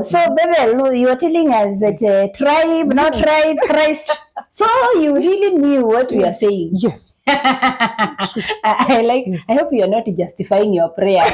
So, Bethel, you were telling us that tribe, not tribe, Christ. So you really knew what we are saying. Yes. I like. Yes. I hope you are not justifying your prayers.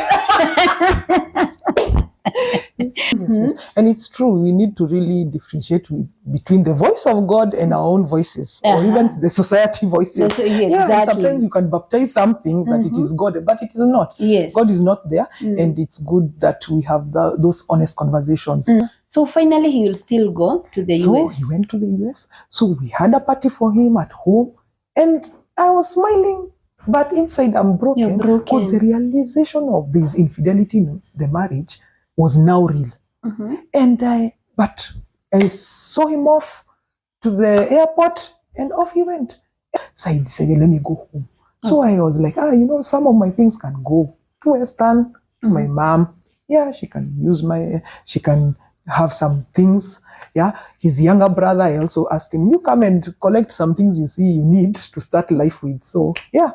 Yes. And it's true. We need to really differentiate between the voice of God and our own voices, or even the society voices. Exactly. Yeah, sometimes you can baptize something that it is God, but it is not. Yes. God is not there, and it's good that we have those honest conversations. So finally, he will still go to the US. So he went to the US. So we had a party for him at home, and I was smiling, but inside I'm broken because the realization of this infidelity in the marriage was now real. But I saw him off to the airport, and off he went. So I decided, let me go home. So I was like, some of my things can go to Western, to my mom. Yeah, she can use she can have some things. Yeah, his younger brother, I also asked him, you come and collect some things you see you need to start life with. So yeah,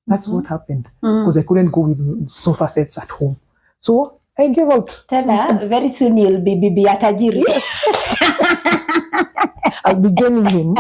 that's what happened, because I couldn't go with sofa sets at home. So I gave out. Tena, very soon you'll be bibi atajiri. Yes. I'll be joining him.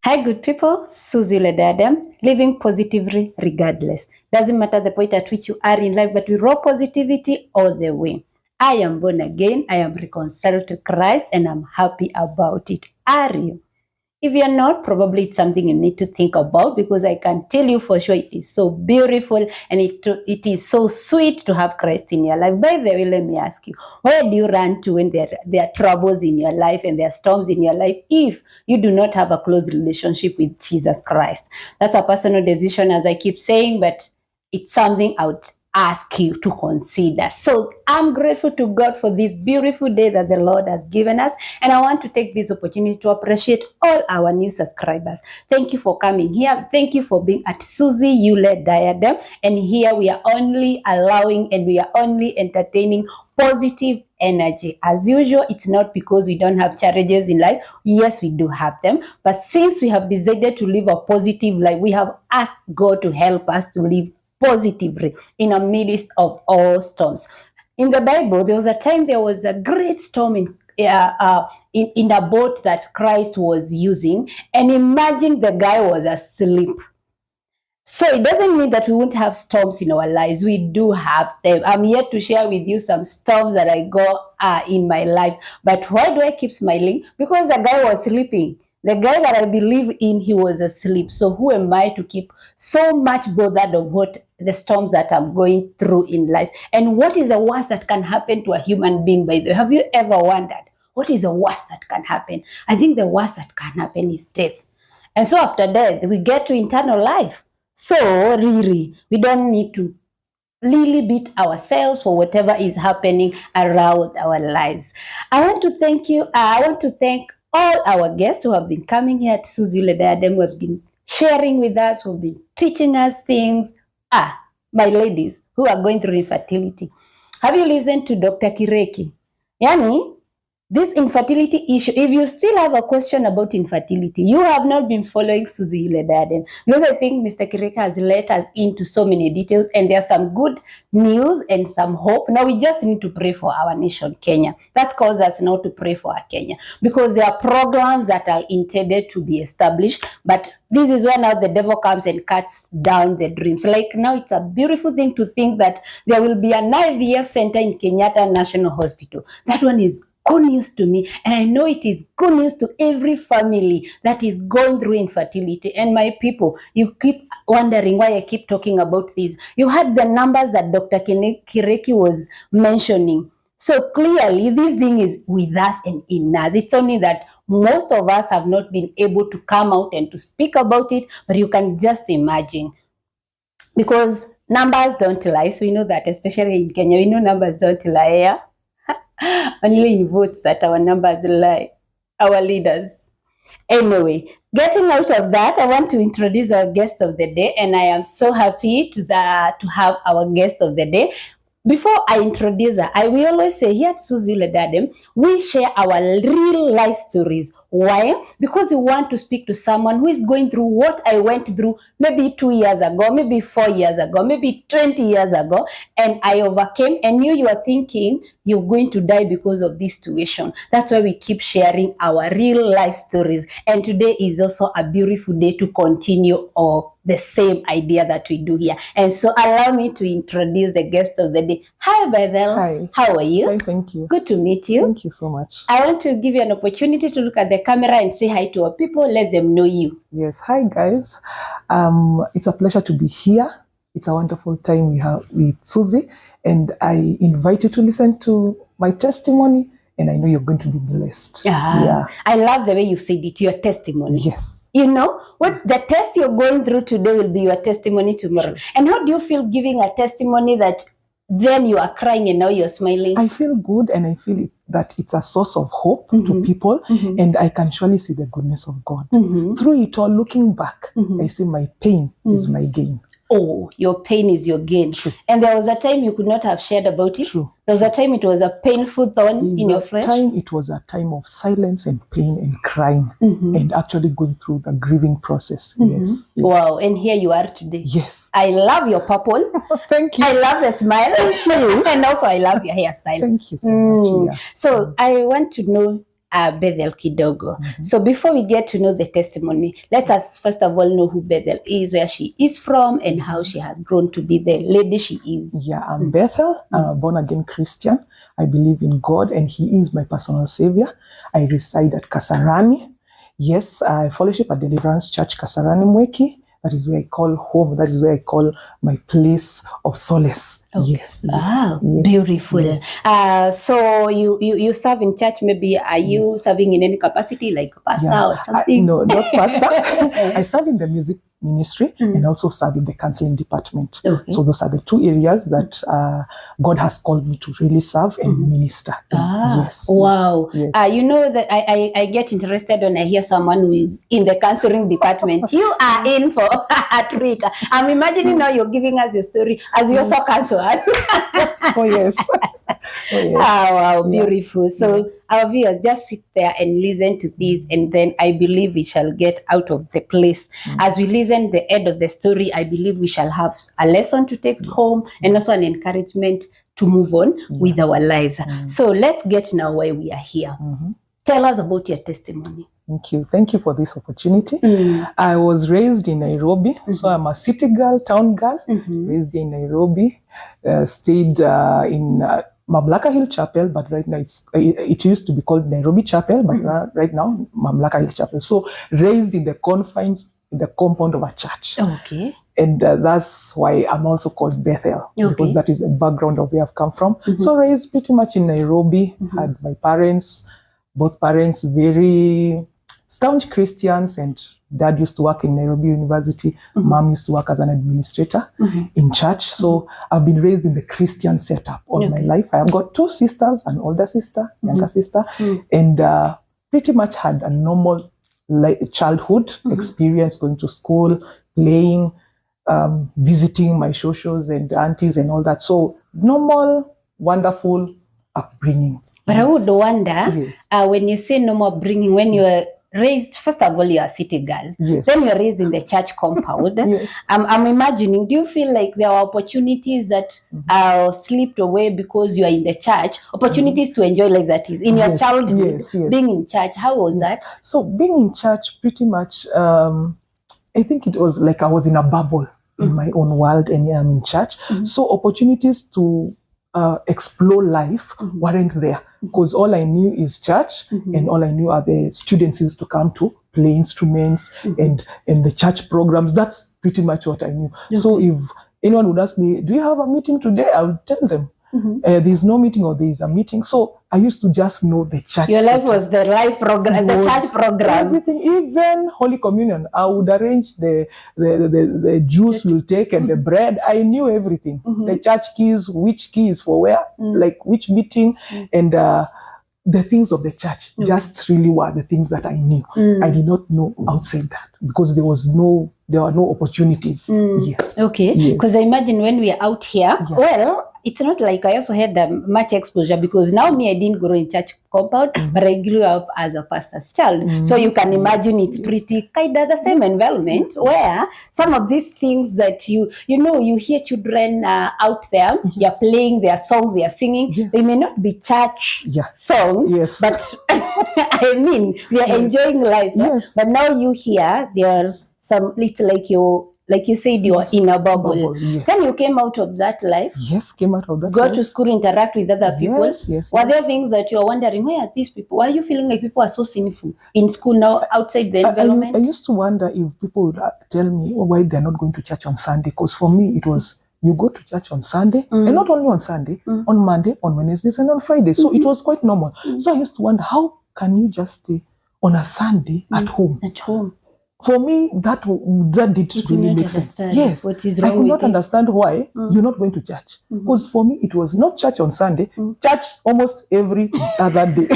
Hi, good people. Susie Ledadam, living positively regardless. Doesn't matter the point at which you are in life, but we raw positivity all the way. I am born again. I am reconciled to Christ, and I'm happy about it. Are you? If you're not, probably it's something you need to think about, because I can tell you for sure it is so beautiful and it is so sweet to have Christ in your life. By the way, let me ask you, where do you run to when there are troubles in your life and there are storms in your life if you do not have a close relationship with Jesus Christ? That's a personal decision, as I keep saying, but it's something I would ask you to consider. So I'm grateful to God for this beautiful day that the Lord has given us, and I want to take this opportunity to appreciate all our new subscribers. Thank you for coming here. Thank you for being at Susie Yule Diadem, and here we are only allowing and we are only entertaining positive energy. As usual, it's not because we don't have challenges in life. Yes, we do have them, but since we have decided to live a positive life, we have asked God to help us to live positively in the midst of all storms. In the Bible, there was a time there was a great storm in a boat that Christ was using, and imagine the guy was asleep. So it doesn't mean that we won't have storms in our lives. We do have them. I'm here to share with you some storms that I go in my life. But why do I keep smiling? Because the guy was sleeping. The guy that I believe in, he was asleep. So who am I to keep so much bothered of what the storms that I'm going through in life? And what is the worst that can happen to a human being, by the way? Have you ever wondered, what is the worst that can happen? I think the worst that can happen is death. And so after death, we get to eternal life. So really, we don't need to really beat ourselves for whatever is happening around our lives. I want to thank you. I want to thank all our guests who have been coming here at Susie Ledadem, who have been sharing with us, who have been teaching us things. My ladies who are going through infertility. Have you listened to Dr. Kireki? Yani, this infertility issue, if you still have a question about infertility, you have not been following Susie Ledaden, because I think Mr. Kireka has let us into so many details, and there's some good news and some hope. Now we just need to pray for our nation, Kenya. That calls us now to pray for our Kenya, because there are programs that are intended to be established, but this is where now the devil comes and cuts down the dreams. Like now, it's a beautiful thing to think that there will be an IVF center in Kenyatta National Hospital. That one is good news to me, and I know it is good news to every family that is going through infertility. And my people, you keep wondering why I keep talking about this. You had the numbers that Dr. Kireki was mentioning. So clearly, this thing is with us and in us. It's only that most of us have not been able to come out and to speak about it, but you can just imagine. because numbers don't lie. So we know that, especially in Kenya, we know numbers don't lie. Yeah? Only in votes that our numbers lie, our leaders. Anyway, getting out of that, I want to introduce our guest of the day, and I am so happy to have our guest of the day. Before I introduce her, I will always say here at Suzy Ledadem, we share our real life stories. Why? Because we want to speak to someone who is going through what I went through maybe 2 years ago, maybe 4 years ago, maybe 20 years ago, and I overcame, and you are thinking you're going to die because of this situation. That's why we keep sharing our real life stories. And today is also a beautiful day to continue the same idea that we do here. And so allow me to introduce the guest of the day. Hi, Bethel. Hi. How are you? Hi, thank you. Good to meet you. Thank you so much. I want to give you an opportunity to look at the camera and say hi to our people. Let them know you. Yes. Hi, guys. It's a pleasure to be here. It's a wonderful time we have with Suzy, and I invite you to listen to my testimony, and I know you're going to be blessed. Yeah. I love the way you said it, your testimony. Yes. You know, what the test you're going through today will be your testimony tomorrow. Sure. And how do you feel giving a testimony that then you are crying and now you're smiling? I feel good, and I feel that it's a source of hope to people, and I can surely see the goodness of God. Through it all, looking back, I see my pain is my gain. Oh, your pain is your gain. True. And there was a time you could not have shared about it. True. There was a time it was a painful thorn in your flesh. It was a time of silence and pain and crying and actually going through the grieving process. Yes. Wow. And here you are today. Yes. I love your purple. Thank you. I love the smile. Thank you. And also I love your hairstyle. Thank you so much. Yeah. So I want to know Bethel kidogo. So before we get to know the testimony, let us first of all know who Bethel is, where she is from, and how she has grown to be the lady she is. Yeah, I'm Bethel. I'm a born-again Christian. I believe in God, and He is my personal Savior. I reside at Kasarani. Yes, I fellowship at Deliverance Church, Kasarani Mweki. That is where I call home. That is where I call my place of solace. Okay. Yes. Wow, yes, beautiful. Yes. So you serve in church. Maybe are you serving in any capacity, like pastor or something? No, not pastor. I serve in the music ministry and also serve in the counseling department. Okay. So those are the two areas that God has called me to really serve and minister. Yes. Wow. Yes. You know that I get interested when I hear someone who is in the counseling department. You are in for a treat. I'm imagining now you're giving us your story as you also counsel us. Oh yes. Oh yes. Wow, beautiful. So our viewers, just sit there and listen to this, and then I believe we shall get out of the place. As we listen the end of the story, I believe we shall have a lesson to take home and also an encouragement to move on with our lives. So let's get now why we are here. Tell us about your testimony. Thank you. Thank you for this opportunity. I was raised in Nairobi, so I'm a city girl, town girl, raised in Nairobi, stayed in Mamlaka Hill Chapel, but right now it used to be called Nairobi Chapel, but right now Mamlaka Hill Chapel. So raised in the confines, in the compound of a church. Okay. And that's why I'm also called Bethel, because that is the background of where I've come from. So raised pretty much in Nairobi, had my parents, both parents very staunch Christians, and dad used to work in Nairobi University. Mom used to work as an administrator in church. So I've been raised in the Christian setup all my life. I have got two sisters, an older sister, younger sister, and pretty much had a normal childhood experience, going to school, playing, visiting my shoshos and aunties and all that. So normal, wonderful upbringing. But I would wonder, when you say normal upbringing, when you are raised, first of all, you're a city girl. Then you're raised in the church compound. I'm imagining, do you feel like there are opportunities that are slipped away because you are in the church? Opportunities to enjoy life, that is, in your childhood, being in church. How was that? So being in church, pretty much, I think it was like I was in a bubble in my own world, and I'm in church. So opportunities to explore life weren't there, because all I knew is church, and all I knew are the students used to come to play instruments and the church programs. That's pretty much what I knew. So if anyone would ask me, do you have a meeting today? I would tell them, there's no meeting or there's a meeting. So I used to just know the church. Your life setup. was the life program, the church program. Everything, even Holy Communion, I would arrange the juice we'll take and the bread. I knew everything. The church keys, which key is for where, like which meeting, and the things of the church just really were the things that I knew. I did not know outside that because there were no opportunities. Yes. Okay. Because I imagine when we are out here, well, it's not like I also had much exposure because now I didn't grow in church compound, but I grew up as a pastor's child. So you can imagine it's pretty kind of the same environment where some of these things that you hear children out there, they're playing their songs, they're singing. They may not be church songs, but I mean, we are enjoying life. But now you hear there are some little like you said, you are in a bubble. Then you came out of that life. Yes, came out of that. Go to school, interact with other people. Were there things that you are wondering, where are these people? Why are you feeling like people are so sinful in school now, outside the environment? I used to wonder if people would tell me why they're not going to church on Sunday. Because for me, it was, you go to church on Sunday, and not only on Sunday, on Monday, on Wednesdays, and on Friday. So it was quite normal. So I used to wonder, how can you just stay on a Sunday at home? At home. For me, that did really make sense. Yes, what is wrong I could not with understand why you're not going to church. Because for me, it was not church on Sunday, church almost every other day.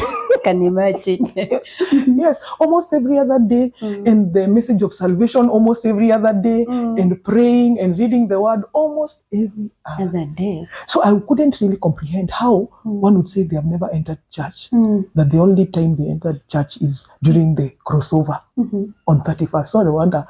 Can imagine. Yes, almost every other day, and the message of salvation almost every other day, and praying and reading the word almost every other day. So I couldn't really comprehend how one would say they have never entered church, that the only time they entered church is during the crossover on 31st. So I wonder,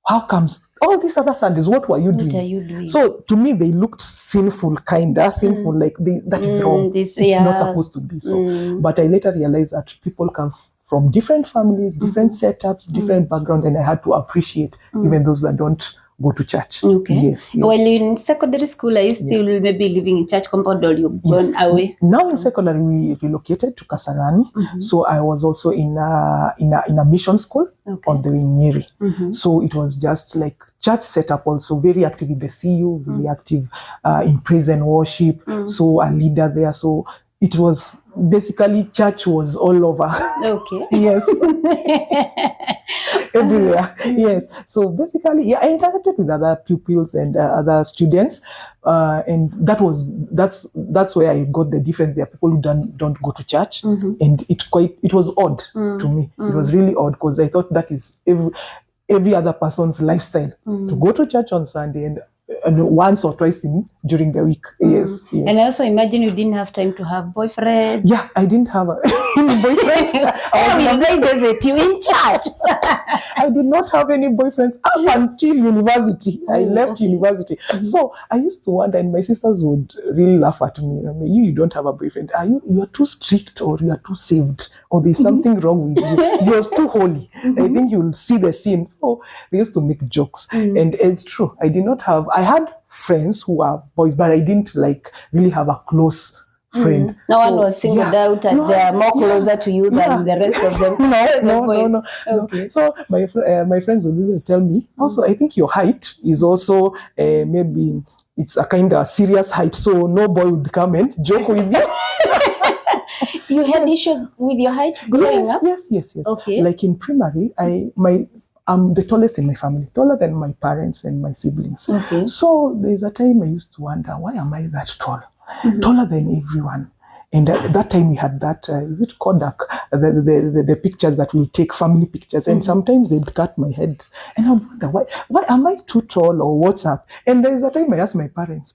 how comes all these other Sundays, what were you doing? What are you doing? So to me, they looked sinful, like that is wrong. It's not supposed to be so. But I later realized that people come from different families, different setups, different backgrounds, and I had to appreciate even those that don't go to church. Okay. Yes. Well, in secondary school, are you still maybe living in church compound, or you've gone away? Now in secondary, we relocated to Kasarani. So I was also in a mission school on the way in Nyeri. So it was just like church setup, also very active in the CU, very active in praise and worship. So a leader there. So it was basically church was all over. Okay. Yes. Everywhere. Yes. So basically, I interacted with other pupils and other students, and that's where I got the difference. There are people who don't go to church, and it was odd to me. It was really odd because I thought that is every other person's lifestyle to go to church on Sunday and once or twice during the week. Yes. And I also imagine you didn't have time to have boyfriends. Yeah, I didn't have any boyfriend. You in church. I did not have any boyfriends up until university. I left university. So I used to wonder, and my sisters would really laugh at me. You don't have a boyfriend. You are too strict, or you are too saved, or there's something wrong with you. You're too holy. I think you'll see the sin. So they used to make jokes. And it's true. I had friends who are boys, but I didn't really have a close friend. No one was singled out, and they are more closer to you than the rest of them. No. Okay. So my friends would tell me, also, I think your height is also maybe it's a kind of serious height, so no boy would come and joke with you. You had issues with your height growing up? Yes. Okay. Like in primary, I'm the tallest in my family, taller than my parents and my siblings. Okay. So there's a time I used to wonder, why am I that tall? Taller than everyone. And at that time we had that, is it Kodak? The pictures that will take family pictures. And sometimes they'd cut my head. And I would wonder, why am I too tall, or what's up? And there's a time I asked my parents,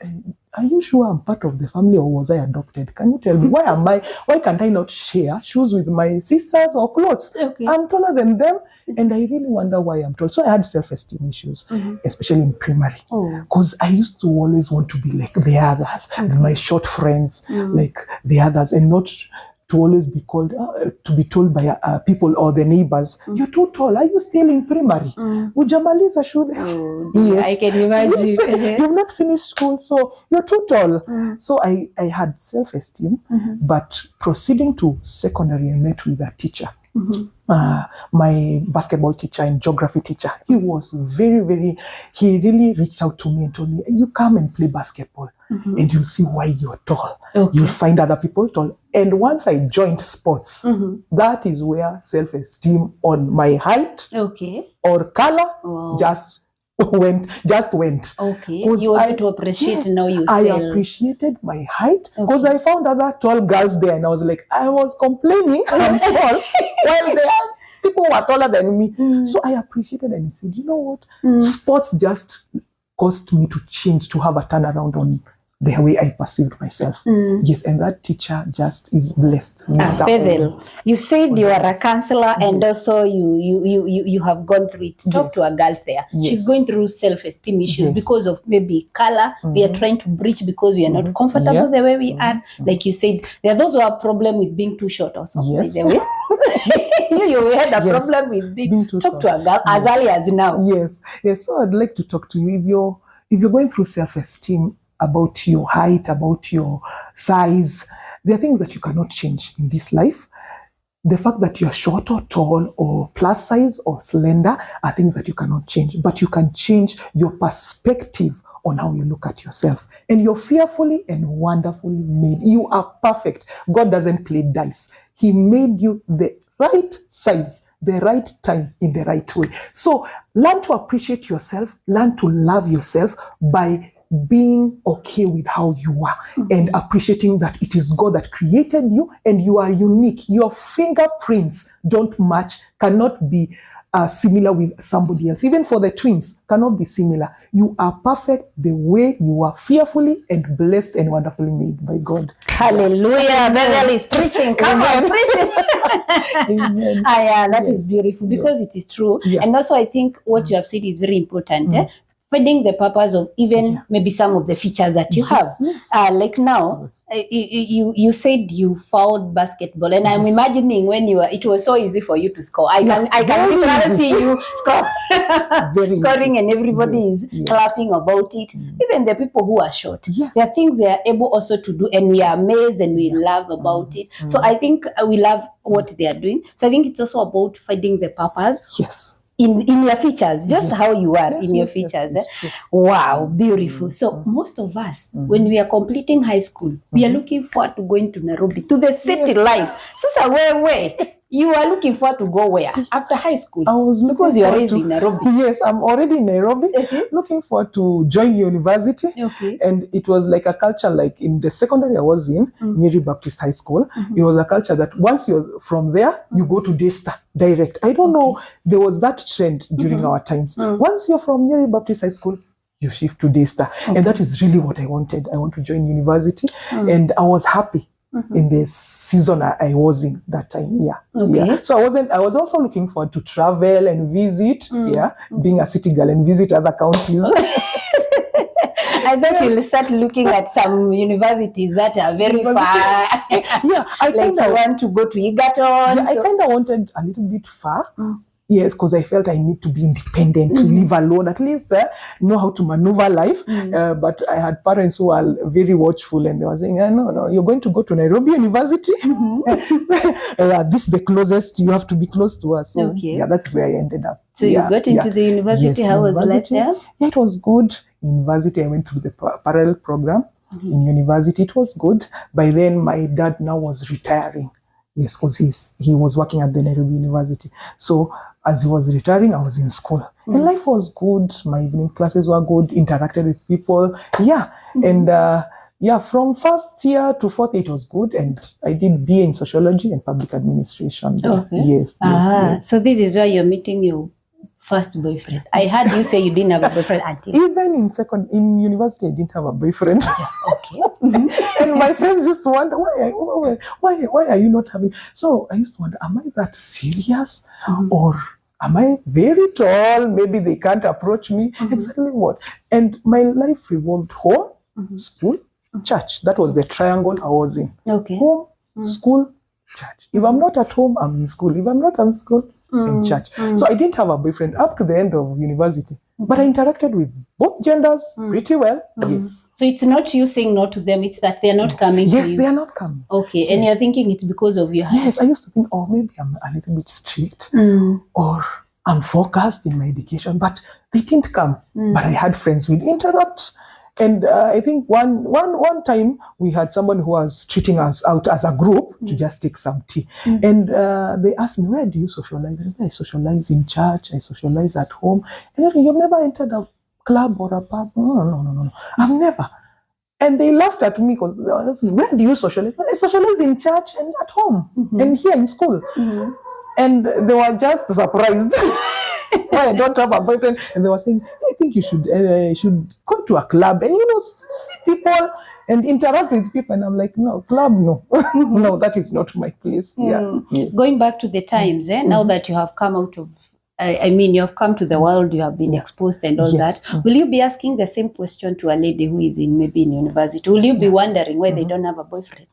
are you sure I'm part of the family, or was I adopted? Can you tell me, why can't I not share shoes with my sisters or clothes? Okay. I'm taller than them, and I really wonder why I'm tall. So I had self-esteem issues, especially in primary, because I used to always want to be like the others, and my short friends, like the others, and not to always be called, to be told by people or the neighbors, you're too tall. Are you still in primary? Ujamaliza shule? Yes. I can imagine. Yes. You've not finished school, so you're too tall. So I had self-esteem, but proceeding to secondary, I met with a teacher My basketball teacher and geography teacher, he was he really reached out to me and told me, you come and play basketball and you'll see why you're tall. Okay. You'll find other people tall. And once I joined sports, that is where self-esteem on my height or color just went. Okay. You wanted to appreciate now yourself. I appreciated my height because I found other tall girls there and I was like, I was complaining I'm tall while there are people who are taller than me. So I appreciated and I said, you know what? Sports just caused me to change, to have a turnaround on the way I perceived myself. Yes, and that teacher just is blessed. Bethel, you said you are a counselor and also you have gone through it. Talk to a girl there. She's going through self-esteem issues because of maybe color. We are trying to breach because we are not comfortable the way we are. Like you said, there are those who have problem with being too short also. By the way. You had a problem with being too short. Talk to a girl as early as now. Yes. So I'd like to talk to you. If you're going through self-esteem, about your height, about your size. There are things that you cannot change in this life. The fact that you're short or tall or plus size or slender are things that you cannot change. But you can change your perspective on how you look at yourself. And you're fearfully and wonderfully made. You are perfect. God doesn't play dice. He made you the right size, the right time, in the right way. So learn to appreciate yourself. Learn to love yourself by being okay with how you are and appreciating that it is God that created you and you are unique. Your fingerprints don't match, cannot be similar with somebody else. Even for the twins, cannot be similar. You are perfect the way you are, fearfully and blessed and wonderfully made by God. Hallelujah. Bethel is preaching. Come on, preaching. Amen. That is beautiful because it is true. And also I think what you have said is very important. Finding the purpose of even maybe some of the features that you have. Like now, you said you found basketball, and I'm imagining when it was so easy for you to score. I can literally see you scoring, and everybody is clapping about it. Even the people who are short, there are things they are able also to do, and we are amazed and we love about it. So I think we love what they are doing. So I think it's also about finding the purpose. In your features, just how you are in your features. Wow, beautiful. So most of us, when we are completing high school, we are looking forward to going to Nairobi, to the city life. So where you are looking forward to go where after high school? I was looking because you are raised in Nairobi. Yes, I'm already in Nairobi. Looking forward to join university. And it was like a culture, like in the secondary I was in, Nyeri Baptist High School. It was a culture that once you're from there, you go to Daystar direct. I don't know, there was that trend during our times. Once you're from Nyeri Baptist High School, you shift to Daystar. And that is really what I wanted. I want to join university. And I was happy in the season I was in that time. So I was also looking forward to travel and visit, being a city girl and visit other counties. I thought you'll start looking at some universities that are very far. I kind of want to go to Egerton. I kind of wanted a little bit far. Yes, because I felt I need to be independent, live alone, at least know how to maneuver life. But I had parents who are very watchful and they were saying, no, you're going to go to Nairobi University. This is the closest, you have to be close to us. So that's where I ended up. So you got into the university, how was life there? Yeah, it was good. University, I went through the parallel program in university. It was good. By then, my dad now was retiring. Yes, because he was working at the Nairobi University. So as he was retiring, I was in school. And life was good. My evening classes were good. Interacted with people. And from first year to fourth year, it was good. And I did BA in sociology and public administration. Yes. So this is where you're meeting your first boyfriend. I heard you say you didn't have a boyfriend until... Even in university, I didn't have a boyfriend. And my friends used to wonder, why are you not having... So I used to wonder, am I that serious? Or am I very tall? Maybe they can't approach me. Exactly what? And my life revolved home, school, church. That was the triangle I was in. Home, school, church. If I'm not at home, I'm in school. If I'm not in school, in church. So I didn't have a boyfriend up to the end of university. But I interacted with both genders pretty well. Yes. So it's not you saying no to them, it's that they're not coming to you. Yes, they are not coming. Okay, yes. And you're thinking it's because of your Yes, I used to think, oh, maybe I'm a little bit strict or I'm focused in my education, but they didn't come. But I had friends who would interrupt. And I think one time we had someone who was treating us out as a group to just take some tea. And they asked me, where do you socialize? And I socialize in church, I socialize at home. And then, you've never entered a club or a pub? No. I've never. And they laughed at me because they were asking, where do you socialize? I socialize in church and at home and here in school. And they were just surprised. Why I don't have a boyfriend? And they were saying, I think you should go to a club and see people and interact with people. And I'm like, no, club, no. No, that is not my place. Yeah. Yes. Going back to the times, now that you have come out of, I mean, you have come to the world, you have been exposed and all that. Will you be asking the same question to a lady who is maybe in university? Will you be wondering why they don't have a boyfriend?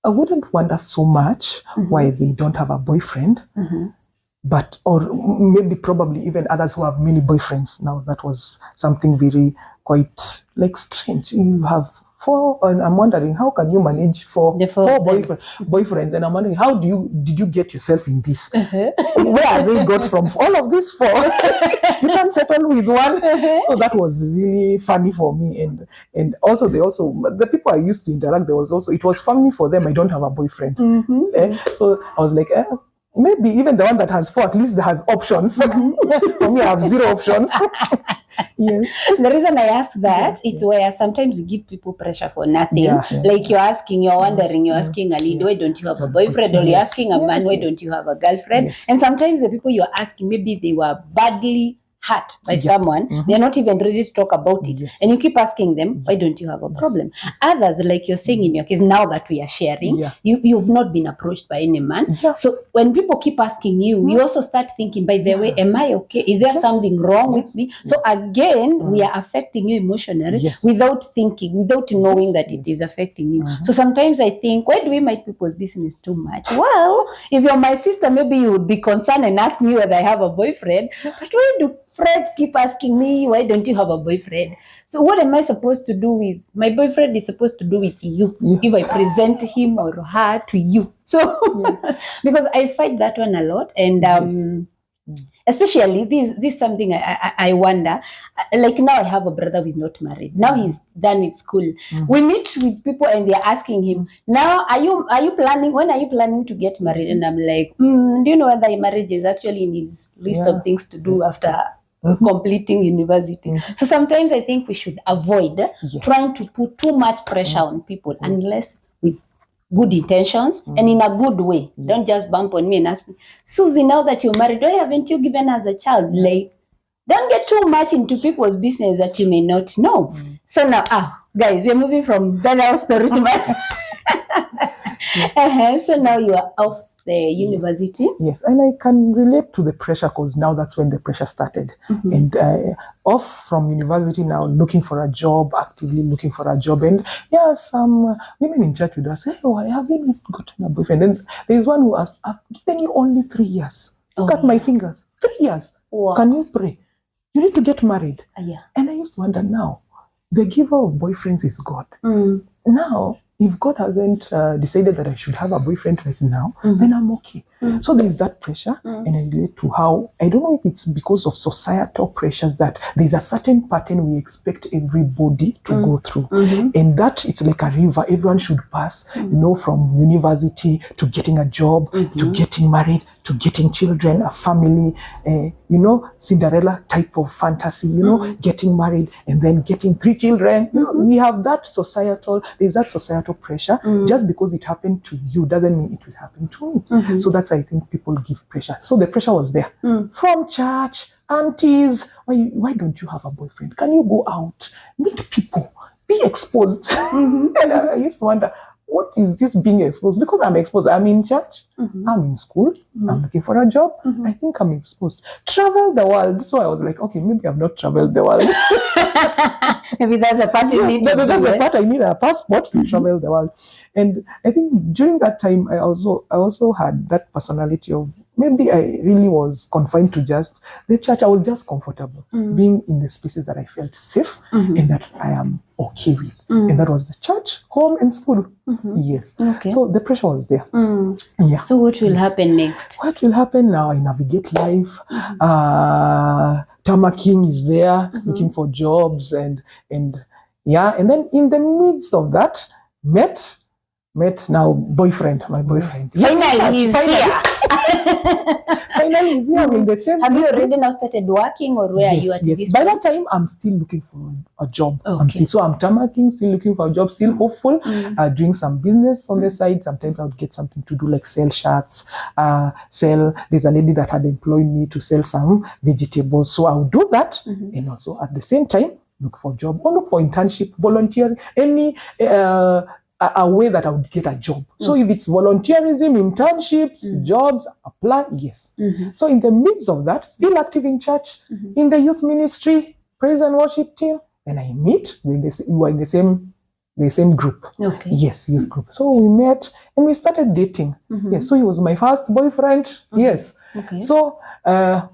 I wouldn't wonder so much why they don't have a boyfriend, but, or maybe probably even others who have many boyfriends. Now that was something very quite like strange. You have 4, and I'm wondering, how can you manage four boyfriends? And I'm wondering, how did you get yourself in this? Where are they got from all of these 4? You can't settle with one. So that was really funny for me. And also the people I used to interact, it was funny for them. I don't have a boyfriend. So I was like, maybe even the one that has 4, at least that has options. For me, I have 0 options. Yes. The reason I ask that, it's where sometimes you give people pressure for nothing. Like you're wondering, you're asking a lead, why don't you have a boyfriend? Or you're asking a man, why don't you have a girlfriend? And sometimes the people you're asking, maybe they were badly hurt by someone, they're not even ready to talk about it. And you keep asking them, why don't you have a problem? Others, like you're saying in your case, now that we are sharing, you've not been approached by any man. So when people keep asking you, you also start thinking, by the way, am I okay? Is there something wrong with me? So again, we are affecting you emotionally without thinking, without knowing that it is affecting you. So sometimes I think, why do we mind people's business too much? Well, if you're my sister, maybe you would be concerned and ask me whether I have a boyfriend. But why do friends keep asking me, why don't you have a boyfriend? So what am I supposed to do with, my boyfriend is supposed to do with you if I present him or her to you. So, because I fight that one a lot. And especially this is something I wonder. Like now I have a brother who is not married. Now he's done with school. We meet with people and they're asking him, now are you planning, when are you planning to get married? And I'm like, do you know whether marriage is actually in his list of things to do after completing university? So sometimes I think we should avoid trying to put too much pressure on people unless with good intentions and in a good way. Don't just bump on me and ask me, Susie, now that you're married, why haven't you given us a child? Like, don't get too much into people's business that you may not know. So now, guys, we're moving from Bethel story to my so now you are off the university. Yes, and I can relate to the pressure because now that's when the pressure started. And off from university now, looking for a job, actively looking for a job. And some women in church would ask, hey, why have you not gotten a boyfriend? And there's one who asked, I've given you only 3 years. Look at my fingers, 3 years. Wow. Can you pray? You need to get married. And I used to wonder now, the giver of boyfriends is God. Now, if God hasn't decided that I should have a boyfriend right now, then I'm okay. So there's that pressure, and I relate to how, I don't know if it's because of societal pressures that there's a certain pattern we expect everybody to go through. And that it's like a river, everyone should pass, from university to getting a job, to getting married, to getting children, a family, Cinderella type of fantasy, getting married and then getting 3 children. We have that there's that societal pressure. Just because it happened to you doesn't mean it will happen to me. So that's why I think people give pressure. So the pressure was there from church, aunties. Why don't you have a boyfriend? Can you go out, meet people, be exposed? And I used to wonder, what is this being exposed? Because I'm exposed. I'm in church. I'm in school. I'm looking for a job. I think I'm exposed. Travel the world. So I was like, okay, maybe I've not traveled the world. Maybe that's a part you need. That's the part I need a passport to travel the world. And I think during that time, I also had that personality of maybe I really was confined to just the church. I was just comfortable being in the spaces that I felt safe and that I am okay with. And that was the church, home, and school. Yes. Okay. So the pressure was there. Yeah. So what will happen next? What will happen now? I navigate life. Tamaking is there, looking for jobs, and yeah. And then in the midst of that, met now boyfriend, my boyfriend. Finally, he's here. Finally, he's here. In the same. Have you already now started working, or where are you at? Yes. By that time, I'm still looking for a job. Okay. I'm tamaking, still looking for a job, still hopeful. Doing some business on the side. Sometimes I would get something to do, like sell shirts. There's a lady that had employed me to sell some vegetables, so I would do that, and also at the same time look for a job or look for internship, volunteer, any. A way that I would get a job. So if it's volunteerism, internships, jobs, apply, yes. So in the midst of that, still active in church, in the youth ministry, praise and worship team, and I meet, we were in the same group. Okay. Yes, youth group. So we met and we started dating. Yes, so he was my first boyfriend. Yes. Okay. So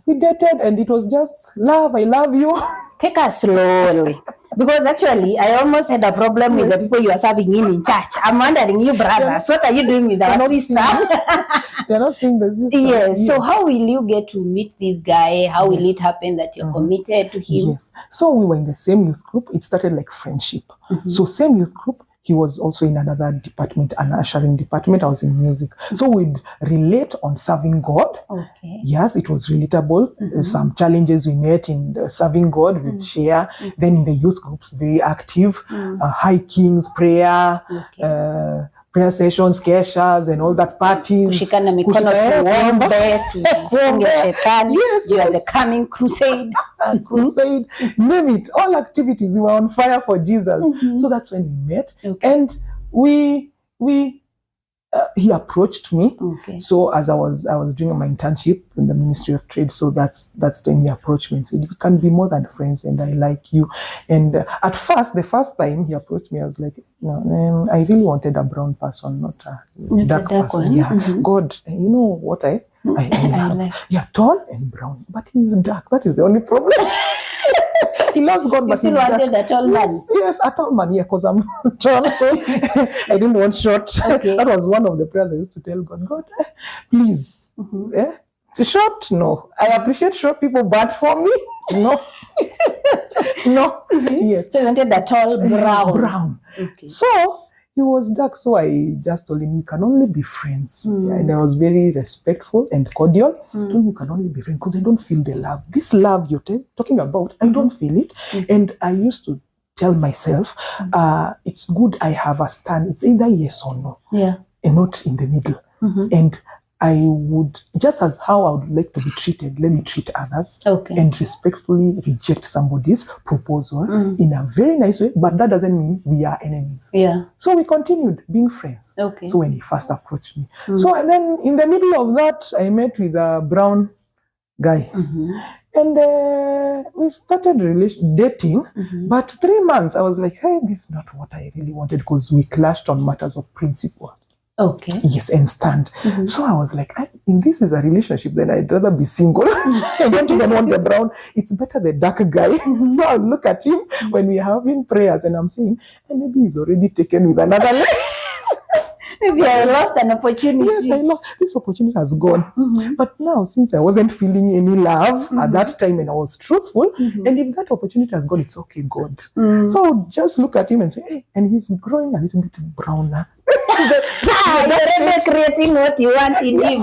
we dated and it was just love, I love you. Take us slowly. Because actually, I almost had a problem with the people you are serving in church. I'm wondering, you brothers, what are you doing with our sister? They're not seeing the sister. Yes. So how will you get to meet this guy? How will it happen that you're committed to him? Yes. So we were in the same youth group. It started like friendship. So same youth group. He was also in another department, an ushering department. I was in music. So we'd relate on serving God. Okay. Yes, it was relatable. Some challenges we met in serving God, we'd share. Then in the youth groups, very active. Hikings, prayer, prayer sessions, keshas, and all that parties. Kushikana mikono tuombe, tufunge shetani. Yes, you are the coming crusade. Crusade, name it. All activities. We were on fire for Jesus. So that's when we met. Okay. And he approached me. Okay. So as I was doing my internship in the Ministry of Trade, so that's when he approached me and said, "We can be more than friends, and I like you." And at first, the first time he approached me, I was like, "No, I really wanted a brown person, not a dark person." One. Yeah, God, you know what I love? Like. Yeah, tall and brown, but he's dark. That is the only problem. He loves God, but still wanted a tall man. Yes, a tall man. Yeah, because I'm tall, so I didn't want short. Okay. That was one of the prayers I used to tell God. God, please, short. No, I appreciate short people, but for me, no, no. Yes. So you wanted a tall brown. Brown. Okay. So he was dark, so I just told him we can only be friends. And I was very respectful and cordial. Told him we can only be friends because I don't feel the love. This love you're talking about, I don't feel it. And I used to tell myself, it's good I have a stand. It's either yes or no. Yeah. And not in the middle. And I would, just as how I would like to be treated, let me treat others and respectfully reject somebody's proposal in a very nice way, but that doesn't mean we are enemies. Yeah. So we continued being friends. Okay. So when he first approached me. So and then in the middle of that, I met with a brown guy. And we started dating, but 3 months, I was like, hey, this is not what I really wanted because we clashed on matters of principle. Okay. Yes, and stand. So I was like, if this is a relationship, then I'd rather be single. I don't even want the brown. It's better the dark guy. So I look at him when we're having prayers and I'm saying, maybe he's already taken with another lady. Maybe I lost an opportunity. Yes, I lost. This opportunity has gone. But now, since I wasn't feeling any love at that time and I was truthful, and if that opportunity has gone, it's okay, God. So I would just look at him and say, hey, and he's growing a little bit browner. You're already creating what you want in him.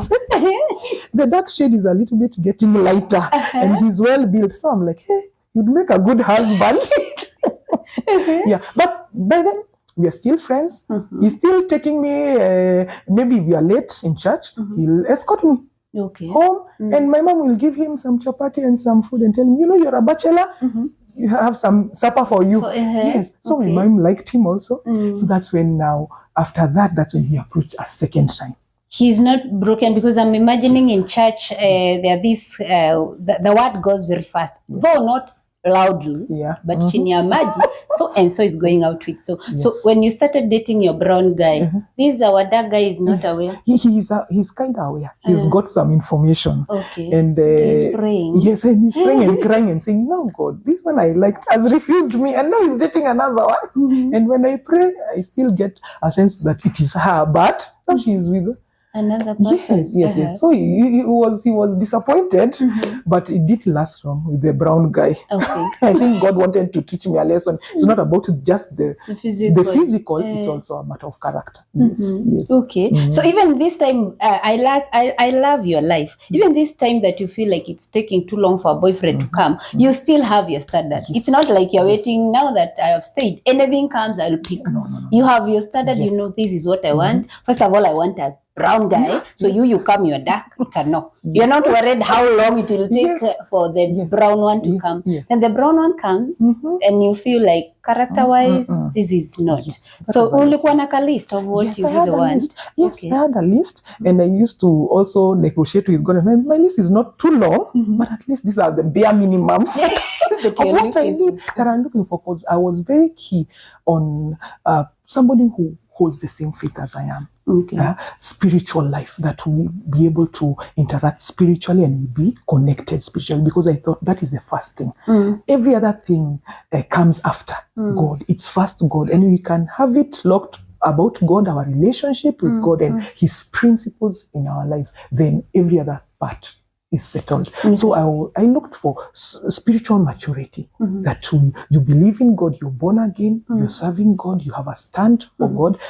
The dark shade is a little bit getting lighter and he's well built. So I'm like, hey, you'd make a good husband. Yeah, but by then, we are still friends. He's still taking me, maybe if we are late in church, he'll escort me home. And my mom will give him some chapati and some food and tell him, you know, you're a bachelor. you have some supper for you. Yes. So my mom liked him also. So that's when now, after that, that's when he approached a second time. He's not broken, because I'm imagining in church, there this, the word goes very fast, though not loudly, but chini ya maji. So it's going out with. So when you started dating your brown guy, this our dark guy is not aware. He's kind of aware. He's got some information. And he's praying. Yes, and he's praying and crying and saying, "No, God, this one I liked has refused me, and now he's dating another one." And when I pray, I still get a sense that it is her, but now she is with another person. Yes. So he was disappointed, but it didn't last long with the brown guy. I think God wanted to teach me a lesson. It's not about just the physical. It's also a matter of character. Yes. Okay. So even this time, I love your life. Even this time that you feel like it's taking too long for a boyfriend to come, you still have your standard. It's not like you're waiting now that I have stayed. Anything comes, I'll pick. No. You have your standard. You know, this is what I want. First of all, I want a brown guy. So you come, you're dark. It's a no. You're not worried how long it will take for the brown one to come. And the brown one comes, and you feel like character-wise, this is not. So ulikuwa na a list of what you really want. Yes, I had a list, and I used to also negotiate with God. My list is not too long, but at least these are the bare minimums of what I need that I'm looking for. Because I was very key on somebody who holds the same faith as I am. Spiritual life, that we be able to interact spiritually and we be connected spiritually, because I thought that is the first thing. Every other thing comes after God. It's first God, and we can have it locked about God, our relationship with God and His principles in our lives. Then every other part is settled. So I looked for spiritual maturity, that you believe in God, you're born again, you're serving God, you have a stand for God.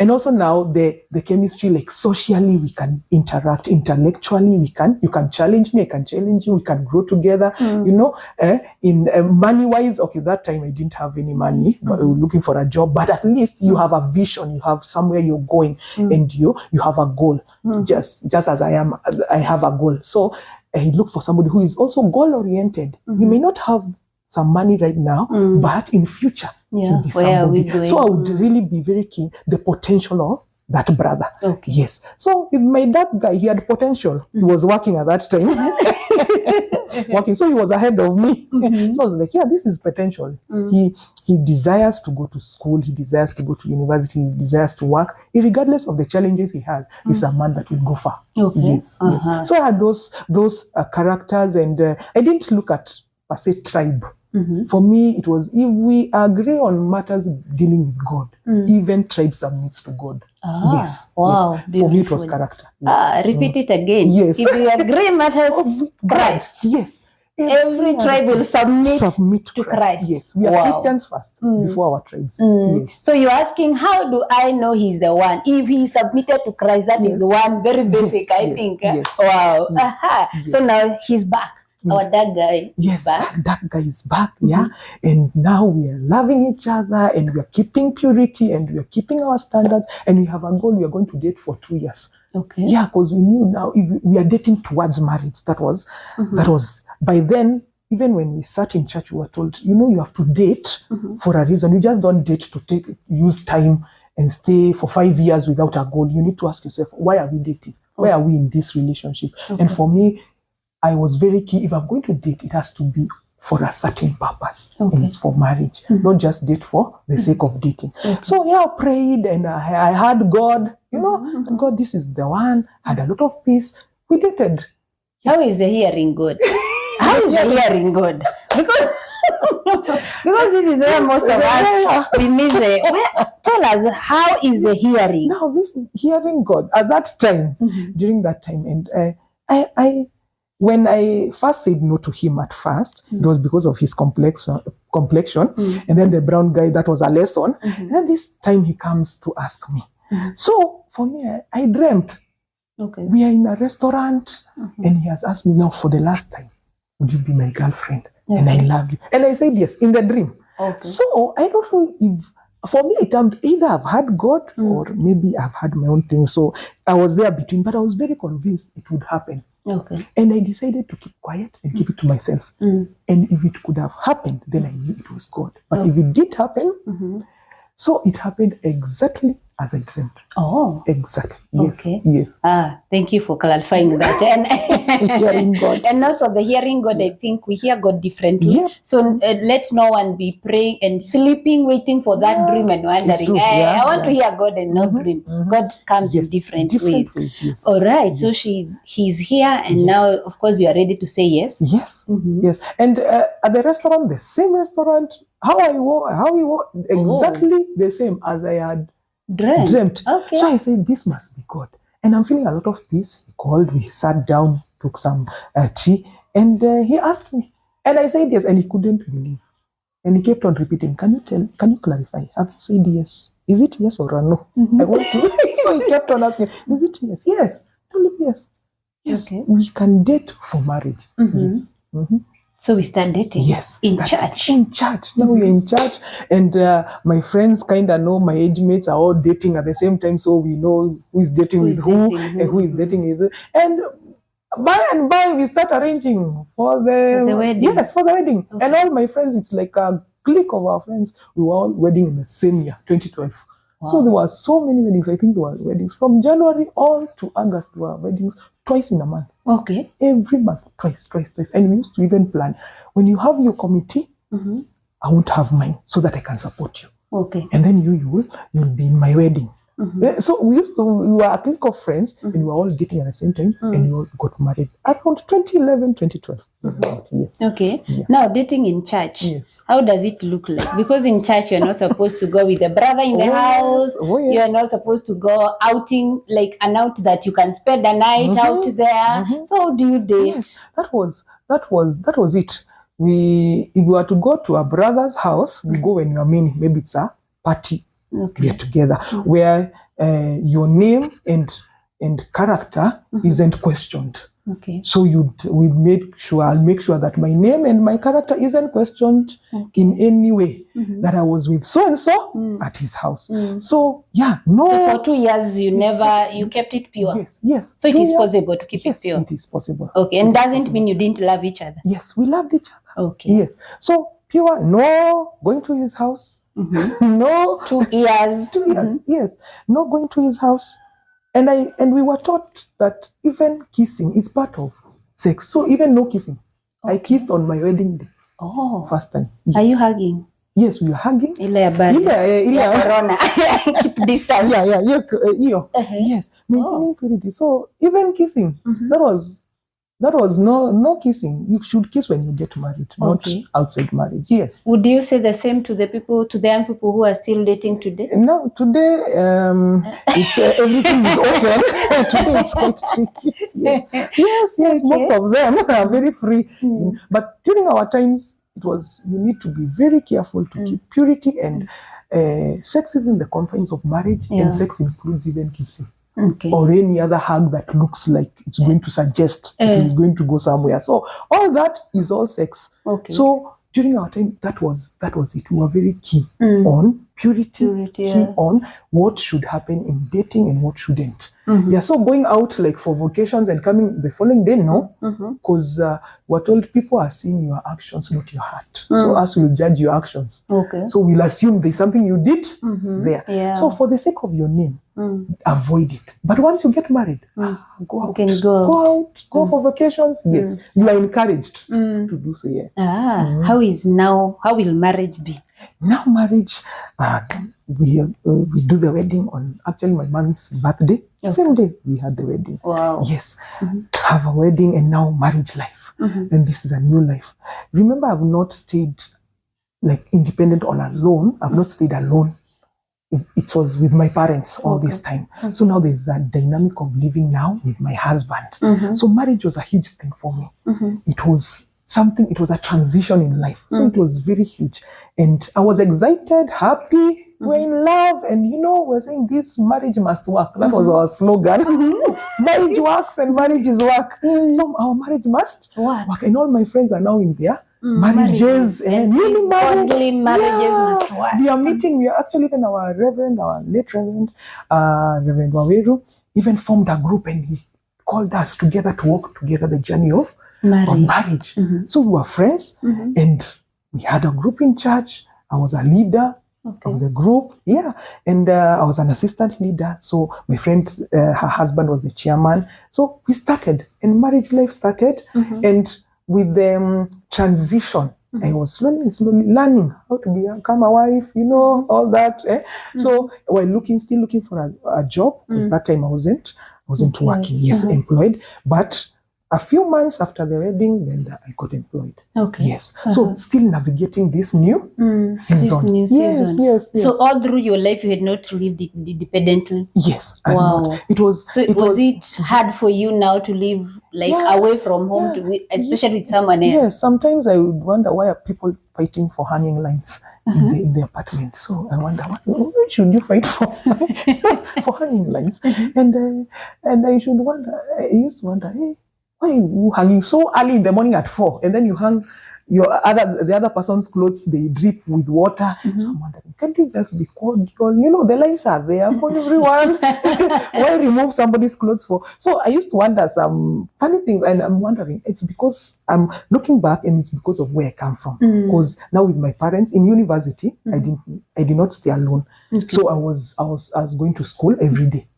And also now the chemistry, like socially we can interact, intellectually you can challenge me, I can challenge you, we can grow together. You know, in money wise, okay, that time I didn't have any money, but I was looking for a job, but at least you have a vision, you have somewhere you're going, and you have a goal. Just as I have a goal. So I look for somebody who is also goal-oriented. He may not have some money right now, but in future, he'll be somebody. So I would really be very keen, the potential of that brother. Yes. So with my dad guy, he had potential. He was working at that time. Working, so he was ahead of me. So I was like, this is potential. He desires to go to school, he desires to go to university, he desires to work, regardless of the challenges he has. He's a man that will go far. Yes. So I had those characters, and I didn't look at per se tribe. For me, it was, if we agree on matters dealing with God, even tribe submits to God. Yes. For me, it was character. Repeat it again. Yes. If you agree matters of Christ. Yes. Every tribe will submit to Christ. Yes. We are Christians first before our tribes. Yes. So you're asking, how do I know he's the one? If he submitted to Christ, that is one very basic, I think. Yes. Wow. So now he's back. Our dark guy is back. Dark guy is back, and now we are loving each other, and we are keeping purity, and we are keeping our standards, and we have a goal. We are going to date for 2 years. Because we knew now if we are dating towards marriage. That was by then. Even when we sat in church, we were told, you have to date for a reason. You just don't date to use time and stay for 5 years without a goal. You need to ask yourself, why are we dating? Why are we in this relationship? And for me, I was very key. If I'm going to date, it has to be for a certain purpose. And it's for marriage, not just date for the sake of dating. So I prayed, and I had God, God, this is the one. Had a lot of peace. We dated. How is the hearing good? How is the hearing good? Because this is where most of us we miss it. Tell us, how is the hearing? Now, this hearing God at that time, during that time, and I when I first said no to him at first, it was because of his complexion, and then the brown guy, that was a lesson. And then this time he comes to ask me. So for me, I dreamt. We are in a restaurant, and he has asked me, now for the last time, would you be my girlfriend? And I love you. And I said yes, in the dream. So I don't know if for me, it either I've had God or maybe I've had my own thing. So I was there between, but I was very convinced it would happen. Okay. And I decided to keep quiet and keep it to myself. And if it could have happened, then I knew it was God. But if it did happen, so it happened exactly as I dreamt. Oh. Exactly. Yes. Okay. Yes. Thank you for clarifying that. And hearing God. And also the hearing God, I think we hear God differently. Yep. So let no one be praying and sleeping, waiting for that dream and wondering, I want to hear God and not dream. God comes in different ways. Yes. All right. So he's here, and now, of course, you are ready to say yes. Yes. Yes. And at the restaurant, the same restaurant, how he wore, exactly the same as I had dreamt. Okay. So I said, this must be God. And I'm feeling a lot of peace. He called, we sat down, took some tea, and he asked me. And I said yes, and he couldn't believe. And he kept on repeating, can you clarify? Have you said yes? Is it yes or a no? I want to. So he kept on asking, is it yes? Yes. Tell him yes. Yes, okay. We can date for marriage. Yes. So we start dating. Yes. In church. In church. Now we're in church. And my friends kind of know, my age mates are all dating at the same time. So we know who is dating with who and who is dating with who. And by and by, we start arranging for the wedding. Yes, for the wedding. Okay. And all my friends, it's like a clique of our friends. We were all wedding in the same year, 2012. Wow. So there were so many weddings. I think there were weddings from January all to August. There were weddings twice in a month. Okay. Every month, twice. And we used to even plan, when you have your committee, I won't have mine so that I can support you. Okay. And then you'll be in my wedding. So we were a clique of friends, and we were all dating at the same time, and we all got married around 2011, 2012. Yes. Okay. Yeah. Now, dating in church. Yes. How does it look like? Because in church, you're not supposed to go with the brother in the house. Yes. You're not supposed to go outing, like an out that you can spend the night out there. So how do you date? Yes, that was it. If we were to go to a brother's house, we go when you are many. Maybe it's a party. Okay. We are together, where your name and character isn't questioned. Okay. So I'll make sure that my name and my character isn't questioned in any way. That I was with so and so at his house. So no. So for 2 years you kept it pure. Yes. So it is possible to keep it pure. It is possible. Okay, and doesn't mean you didn't love each other. Yes, we loved each other. Okay. Yes. So pure, no going to his house. No. 2 years. 2 years. Yes. No going to his house. And we were taught that even kissing is part of sex. So even no kissing. Okay. I kissed on my wedding day. Oh. First time. Yes. Are you hugging? Yes, we were hugging. Corona. Keep distance. Yes. Maintaining purity. So even kissing, that was no kissing. You should kiss when you get married, not outside marriage. Yes. Would you say the same to the young people who are still dating today? No, today it's everything is open. Today it's quite tricky. Yes. Okay. Most of them are very free. But during our times, you need to be very careful to keep purity, and sex is in the confines of marriage, and sex includes even kissing. Okay. Or any other hug that looks like it's going to suggest it's going to go somewhere. So all that is all sex. Okay. So during our time, that was it. We were very key on purity, key on what should happen in dating and what shouldn't. So going out like for vacations and coming the following day, no, because we're told people are seeing your actions, not your heart. So us will judge your actions. Okay. So we'll assume there's something you did there. Yeah. So for the sake of your name, avoid it. But once you get married, go out. Go for vacations. Yes, you are encouraged to do so. Yeah. How will marriage be? Now marriage, we do the wedding on actually my mom's birthday. Okay. Same day we had the wedding. Wow. Yes. Have a wedding and now marriage life. And this is a new life. Remember, I've not stayed like independent or alone. I've not stayed alone. It was with my parents all this time. So now there's that dynamic of living now with my husband. So marriage was a huge thing for me. It was a transition in life. So it was very huge. And I was excited, happy, we're in love, and we're saying this marriage must work. That was our slogan. Marriage works and marriage is work. So our marriage must work. And all my friends are now in their marriages, newly married. Godly marriages Yeah. must work. We are meeting. We are actually even our late Reverend, Reverend Waweru, even formed a group, and he called us together to walk together the journey of marriage. So we were friends, and we had a group in church. I was a leader of the group, and I was an assistant leader. So my friend, her husband was the chairman. So we started, and marriage life started, and with the transition, I was slowly learning how to become a wife, all that. So while still looking for a job, because that time I wasn't working, employed, but a few months after the wedding, then I got employed. Yes. So still navigating this new season. Yes. So all through your life, you had not lived independently. Yes. Wow. It was. So was it hard for you now to live away from home, especially with someone else? Yes. Sometimes I would wonder, why are people fighting for hanging lines in the apartment? So I wonder, why should you fight for hanging lines? And I used to wonder, hey, why are you hanging so early in the morning at 4, and then you hang the other person's clothes, they drip with water. So I'm wondering, can't you just be cordial? The lines are there for everyone. Why remove somebody's clothes for? So I used to wonder some funny things, and I'm wondering, it's because I'm looking back, and it's because of where I come from. Because now with my parents in university, I did not stay alone. So I was going to school every day.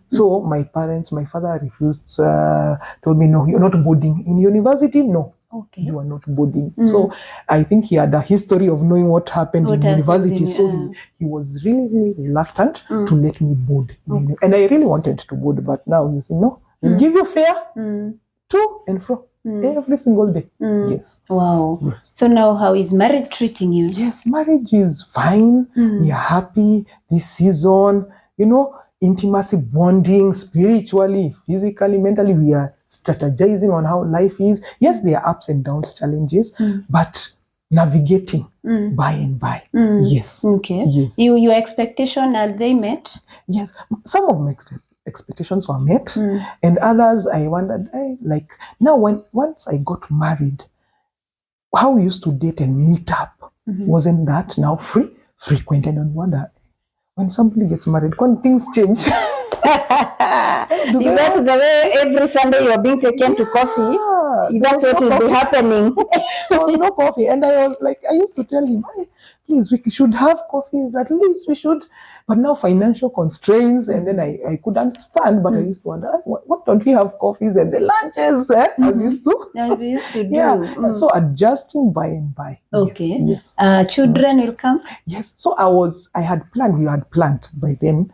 So my father refused, told me, no, you're not boarding in university. No. You are not boarding. So I think he had a history of knowing what happened in university. So he was really, really reluctant to let me board. And I really wanted to board, but now he said, no, we'll give you fare to and fro every single day. Yes. Wow. Yes. So now how is marriage treating you? Yes, marriage is fine. We are happy this season. Intimacy, bonding, spiritually, physically, mentally, we are strategizing on how life is. Yes, there are ups and downs, challenges, but navigating by and by. Yes. Okay. Yes. Your expectation, are they met? Yes. Some of my expectations were met, and others I wondered, now once I got married, how we used to date and meet up, wasn't that now frequent? And I wonder, when somebody gets married, when things change. That is the way every Sunday you are being taken to coffee. That's what will be happening. There was no coffee. And I used to tell him, hey, please, we should have coffees, at least we should. But now financial constraints, and then I could understand, but I used to wonder, why don't we have coffees and the lunches, as used to? As we used to do. Yeah. So adjusting by and by. Okay. Yes. Children will come? Yes. So we had planned by then,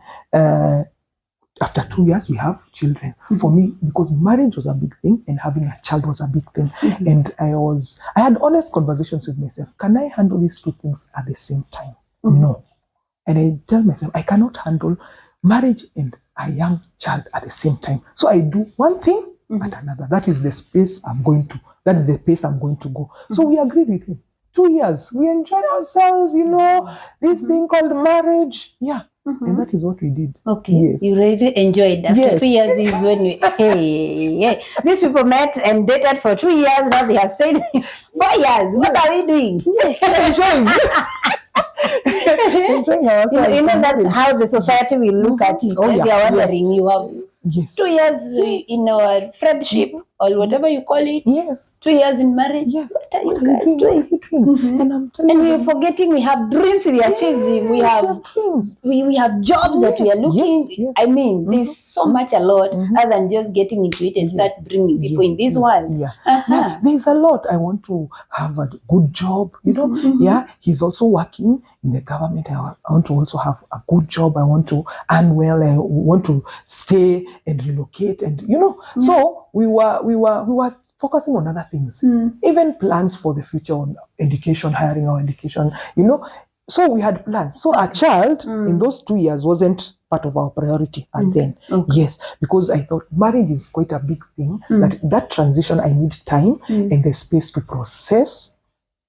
after 2 years, we have children. For me, because marriage was a big thing and having a child was a big thing. And I had honest conversations with myself. Can I handle these two things at the same time? No. And I tell myself, I cannot handle marriage and a young child at the same time. So I do one thing and another. That is the space I'm going to. That is the pace I'm going to go. So we agreed with him. 2 years. We enjoy ourselves, this thing called marriage. Yeah. And that is what we did. Okay. Yes. You really enjoyed. After 2 years is when these people met and dated for 2 years. Now they have stayed 4 years. What are we doing? Enjoying. Enjoying ourselves. That's how the society will look at it. They are wondering, you have 2 years in our friendship or whatever you call it. Yes. 2 years in marriage. Yes. What are you guys doing? And I'm telling you, we are forgetting we have dreams we are chasing. We have dreams. We have jobs that we are looking. Yes. I mean, there's so much a lot other than just getting into it and start bringing people in this world. Yeah, there's a lot. I want to have a good job. Yeah. He's also working in the government. I want to also have a good job. I want to earn well. I want to stay and relocate, and so we were focusing on other things, even plans for the future on education, hiring our education, so we had plans. So our child in those 2 years wasn't part of our priority. And then yes, because I thought marriage is quite a big thing, that transition I need time and the space to process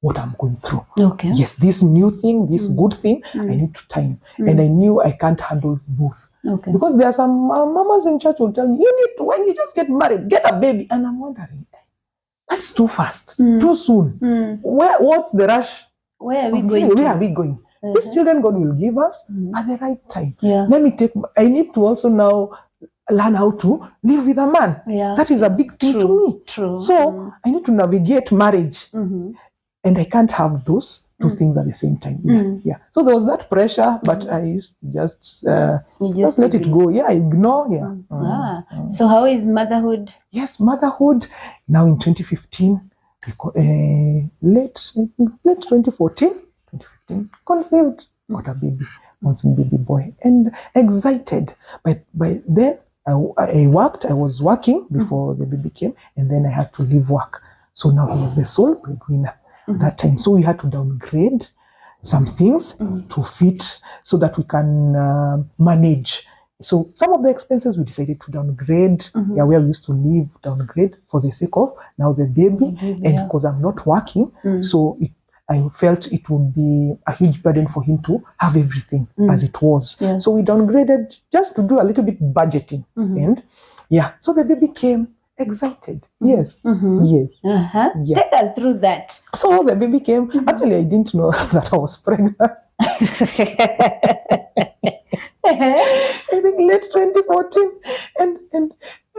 what I'm going through. Okay. Yes, this new thing, this good thing, I need to time. And I knew I can't handle both. Okay. Because there are some mamas in church will tell me, you need to, when you just get married, get a baby. And I'm wondering, that's too fast, too soon. What's the rush? Where are we going? Where are we going? These children God will give us at the right time. Yeah. I need to also now learn how to live with a man. Yeah. That is a big thing to me. True. So I need to navigate marriage. And I can't have those two things at the same time. Yeah. So there was that pressure, but I just let it go. Yeah, I ignore. Yeah. So how is motherhood? Yes, motherhood. Now in 2015, late 2014, 2015, conceived, got a baby, bouncing baby boy, and excited. But by then, I was working before the baby came, and then I had to leave work. So now he was the sole breadwinner at that time. So we had to downgrade some things to fit so that we can manage. So some of the expenses we decided to downgrade, where we used to live, downgrade for the sake of now the baby, and because I'm not working, so I felt it would be a huge burden for him to have everything as it was. Yeah. So we downgraded just to do a little bit budgeting, and so the baby came. Excited, yes, yes. Yeah. Take us through that. So the baby came. Actually, I didn't know that I was pregnant. I think late 2014,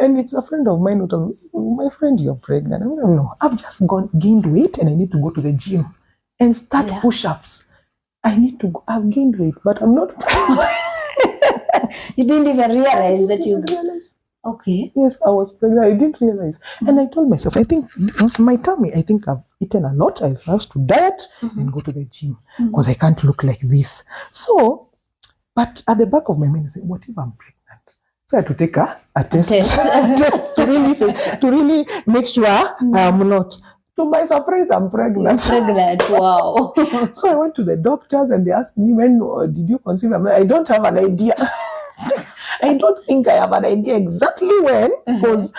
and it's a friend of mine who told me, "My friend, you're pregnant." I'm like, "No, I've just gained weight, and I need to go to the gym and start push-ups. I need to go. I've gained weight, but I'm not pregnant." You didn't even realize that you. Okay. Yes, I was pregnant. I didn't realize. And I told myself, I think my tummy, I think I've eaten a lot. I have to diet and go to the gym because I can't look like this. So, but at the back of my mind, I said, what if I'm pregnant? So I had to take a test, test to really make sure I'm not. To my surprise, I'm pregnant. Pregnant, wow. So I went to the doctors and they asked me, when did you conceive? I don't have an idea. I don't think I have an idea exactly when, because,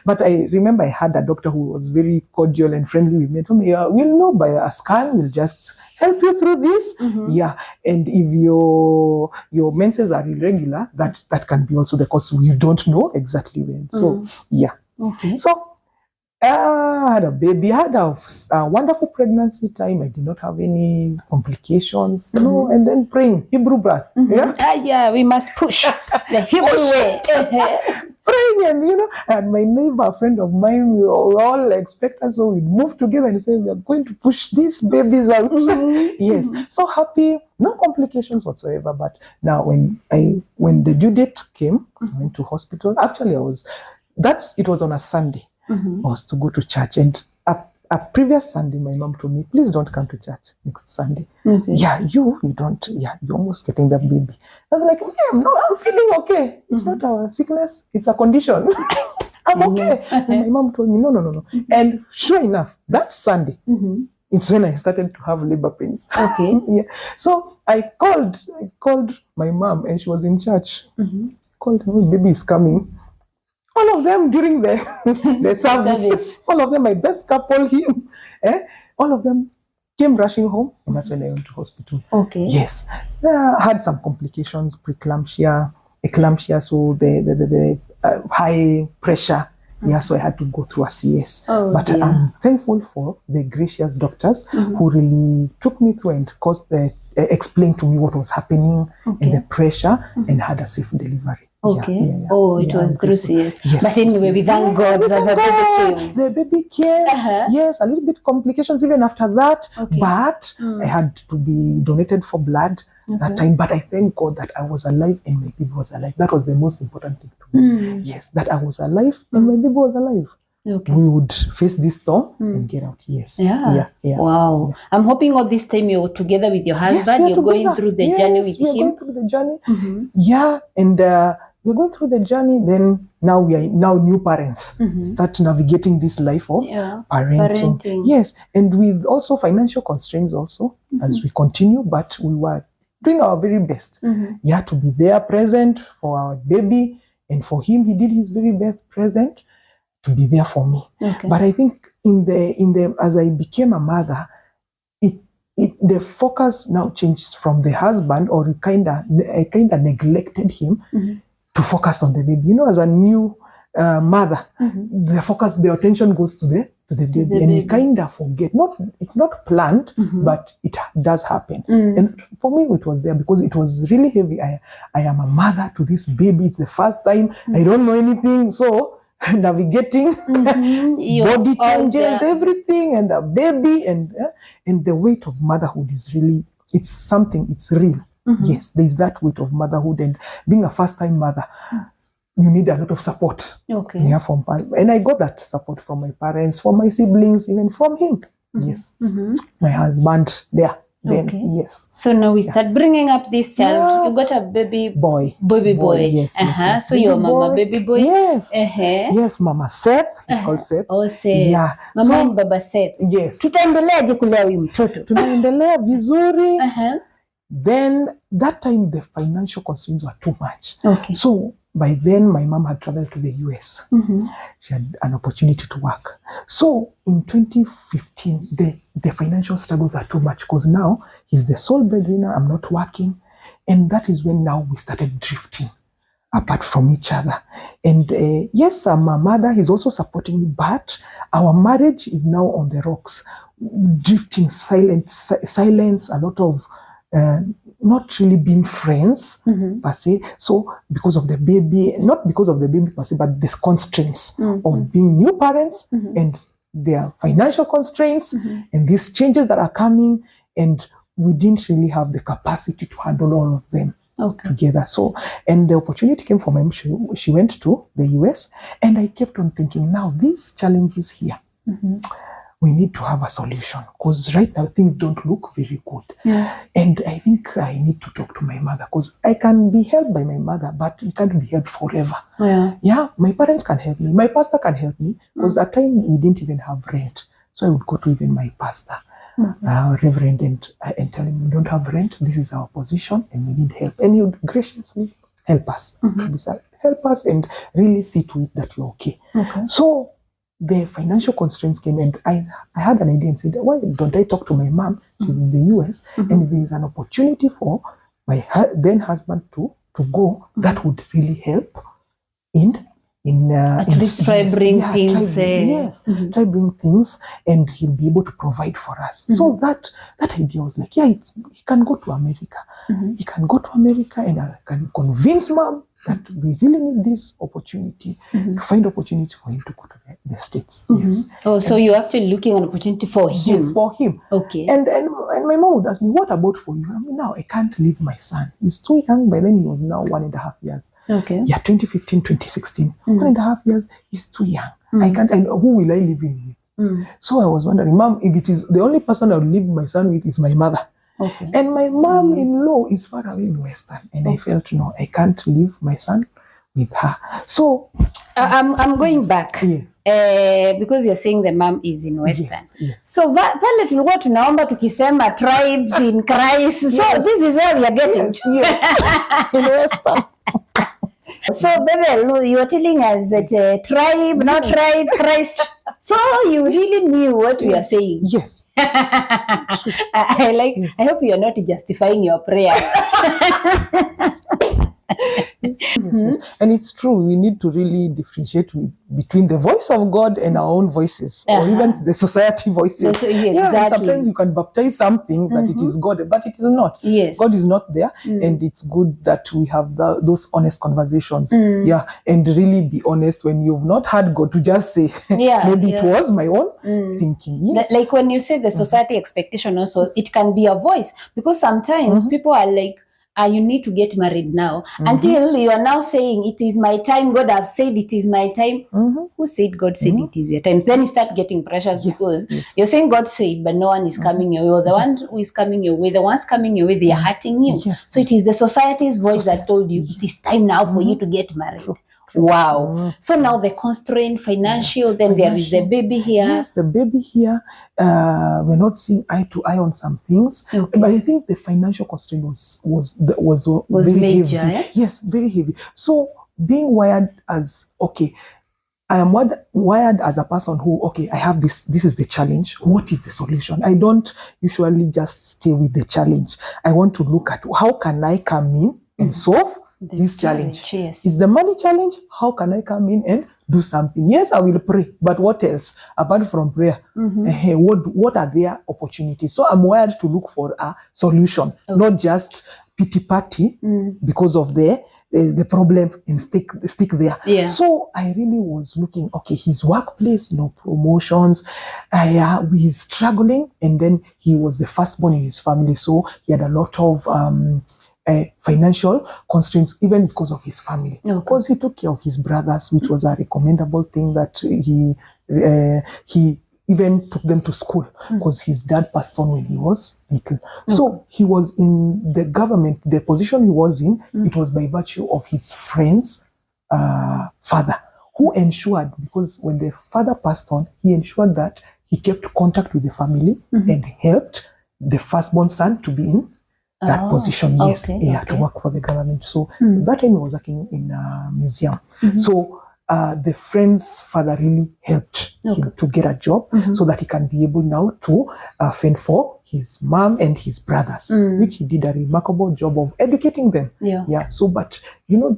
but I remember I had a doctor who was very cordial and friendly with me. He told me, we'll know by a scan, we'll just help you through this. Yeah, and if your menses are irregular, that can be also the cause. We don't know exactly when. So, yeah. Okay. So, I had a baby. I had a wonderful pregnancy time. I did not have any complications. No, and then praying, Hebrew breath. Yeah, we must push the Hebrew way. Praying, and my neighbor, a friend of mine, we were all expectant, so we'd move together and say, we are going to push these babies out. Yes, so happy, no complications whatsoever. But now when the due date came, I went to hospital. Actually, it was on a Sunday. I was to go to church, and a previous Sunday, my mom told me, please don't come to church next Sunday. Yeah, you don't. Yeah, you're almost getting that baby. I was like, I'm feeling okay. It's not a sickness. It's a condition. I'm okay. And my mom told me, no. And sure enough, that Sunday, it's when I started to have labor pains. Okay. Yeah. So I called my mom, and she was in church. Called her, baby is coming. All of them during the service, all of them, my best couple, him, all of them came rushing home, and that's when I went to hospital. Okay. Yes. I had some complications, preeclampsia, eclampsia, so the high pressure. Yeah, so I had to go through a CS. But I'm thankful for the gracious doctors who really took me through and explained to me what was happening and the pressure, and had a safe delivery. Okay. It was through CS. Yes, but anyway, we thank God that the baby came. The baby came. Yes, a little bit complications even after that. But I had to be donated for blood that time. But I thank God that I was alive and my baby was alive. That was the most important thing to me. Yes, that I was alive and my baby was alive. Okay. We would face this storm and get out. Yes. Yeah. Wow. Yeah. I'm hoping all this time you're together with your husband. You're going through the journey with him. We're going through the journey. Yeah, and we're going through the journey. Then now we are new parents. Start navigating this life of parenting. Yes, and with also financial constraints also as we continue. But we were doing our very best. Yeah, to be there, present for our baby, and for him, he did his very best, present to be there for me. But I think in the as I became a mother, the focus now changed from the husband, or I kind of neglected him to focus on the baby. As a new mother, the attention goes to to the baby, and we kind of forget. It's not planned, but it does happen. And for me, it was there because it was really heavy. I am a mother to this baby. It's the first time. I don't know anything, so navigating body changes, everything, and the baby, and the weight of motherhood is really, it's something, it's real. Yes, there's that weight of motherhood, and being a first-time mother, you need a lot of support. Yeah, and I got that support from my parents, from my siblings, even from him. Yes, my husband there. Then yes. So now we start bringing up this child. You got a baby boy. Yes. So your mama baby boy. Yes. Yes, Mama Seth. It's called Seth. Oh, Seth. Yeah. Mama and Baba Seth. Yes. Tutaendeleaje kulea huyu mtoto? Tunaendelea vizuri. Then that time the financial constraints were too much. So by then my mom had traveled to the US. She had an opportunity to work. So in 2015, the financial struggles are too much because now he's the sole breadwinner. I'm not working. And that is when now we started drifting apart from each other. And yes, my mother is also supporting me, but our marriage is now on the rocks, drifting, silence, a lot of not really being friends per se. So because of the baby, not because of the baby per se, but the constraints of being new parents and their financial constraints and these changes that are coming, and we didn't really have the capacity to handle all of them together. So, and the opportunity came for my mom. She went to the US, and I kept on thinking, now these challenges here, we need to have a solution, because right now things don't look very good. And I think I need to talk to my mother, because I can be helped by my mother, but we can't be helped forever. My parents can help me. My pastor can help me, because at times we didn't even have rent. So I would go to even my pastor, Reverend, and tell him, we don't have rent. This is our position and we need help. And he would graciously help us. Help us and really see to it that you're okay. So the financial constraints came, and I had an idea and said, why don't I talk to my mom? She's in the US, and if there is an opportunity for my then husband to go, that would really help at least try bring things. Try bring things, and he'll be able to provide for us. So that idea was like, he can go to America. He can go to America, and I can convince mom that we really need this opportunity, to find opportunity for him to go to the States. So you're actually looking at an opportunity for him? Yes, for him. And my mom would ask me, what about for you? I mean, now I can't leave my son. He's too young. By then he was now 1.5 years. 2015, 2016. 1.5 years, he's too young. I can't, and who will I live in with? So I was wondering, Mom, if it is the only person I will leave my son with is my mother. And my mom-in-law is far away in Western, and I felt, no, I can't leave my son with her. So I'm going back. Because you're saying the mom is in Western. So pale tulikuwa tunaomba tukisema tribes in Christ. So this is where we are getting to. In Western. So Bethel, you are telling us that tribe, not tribe, Christ. So you really knew what we are saying. I hope you are not justifying your prayers. And it's true, we need to really differentiate between the voice of God and our own voices, or even the society voices. Sometimes you can baptize something that it is God, but it is not. God is not there, and it's good that we have those honest conversations. And really be honest when you've not had God, to just say, maybe it was my own thinking. Like when you say the society expectation also, it can be a voice, because sometimes people are like, you need to get married now, until you are now saying it is my time. God have said it is my time. Who said God said it is your time? Then you start getting pressures, because you're saying God said, but no one is coming your way, or the ones who is coming your way, the ones coming your way, they are hurting you. So it is the society's voice that told you it is time now for you to get married. Wow. So now the constraint, financial, then there is the baby here. Yes, the baby here. We're not seeing eye to eye on some things. But I think the financial constraint was very major, heavy. Yes, very heavy. So being wired as, I am wired as a person who, I have this is the challenge. What is the solution? I don't usually just stay with the challenge. I want to look at how can I come in and solve this challenge. Yes. Is the money challenge? How can I come in and do something? Yes, I will pray, but what else apart from prayer? What are their opportunities? So I'm wired to look for a solution, not just pity party because of the problem and stick there. Yeah. So I really was looking, okay, his workplace, no promotions, he's struggling, and then he was the firstborn in his family, so he had a lot of financial constraints, even because of his family. Because he took care of his brothers, which was a recommendable thing that he even took them to school because his dad passed on when he was little. So he was in the government, the position he was in, it was by virtue of his friend's father, who ensured, because when the father passed on, he ensured that he kept contact with the family and helped the firstborn son to be in that position, to work for the government. So that time he was working in a museum. So the friend's father really helped him to get a job so that he can be able now to fend for his mom and his brothers, which he did a remarkable job of educating them. So, but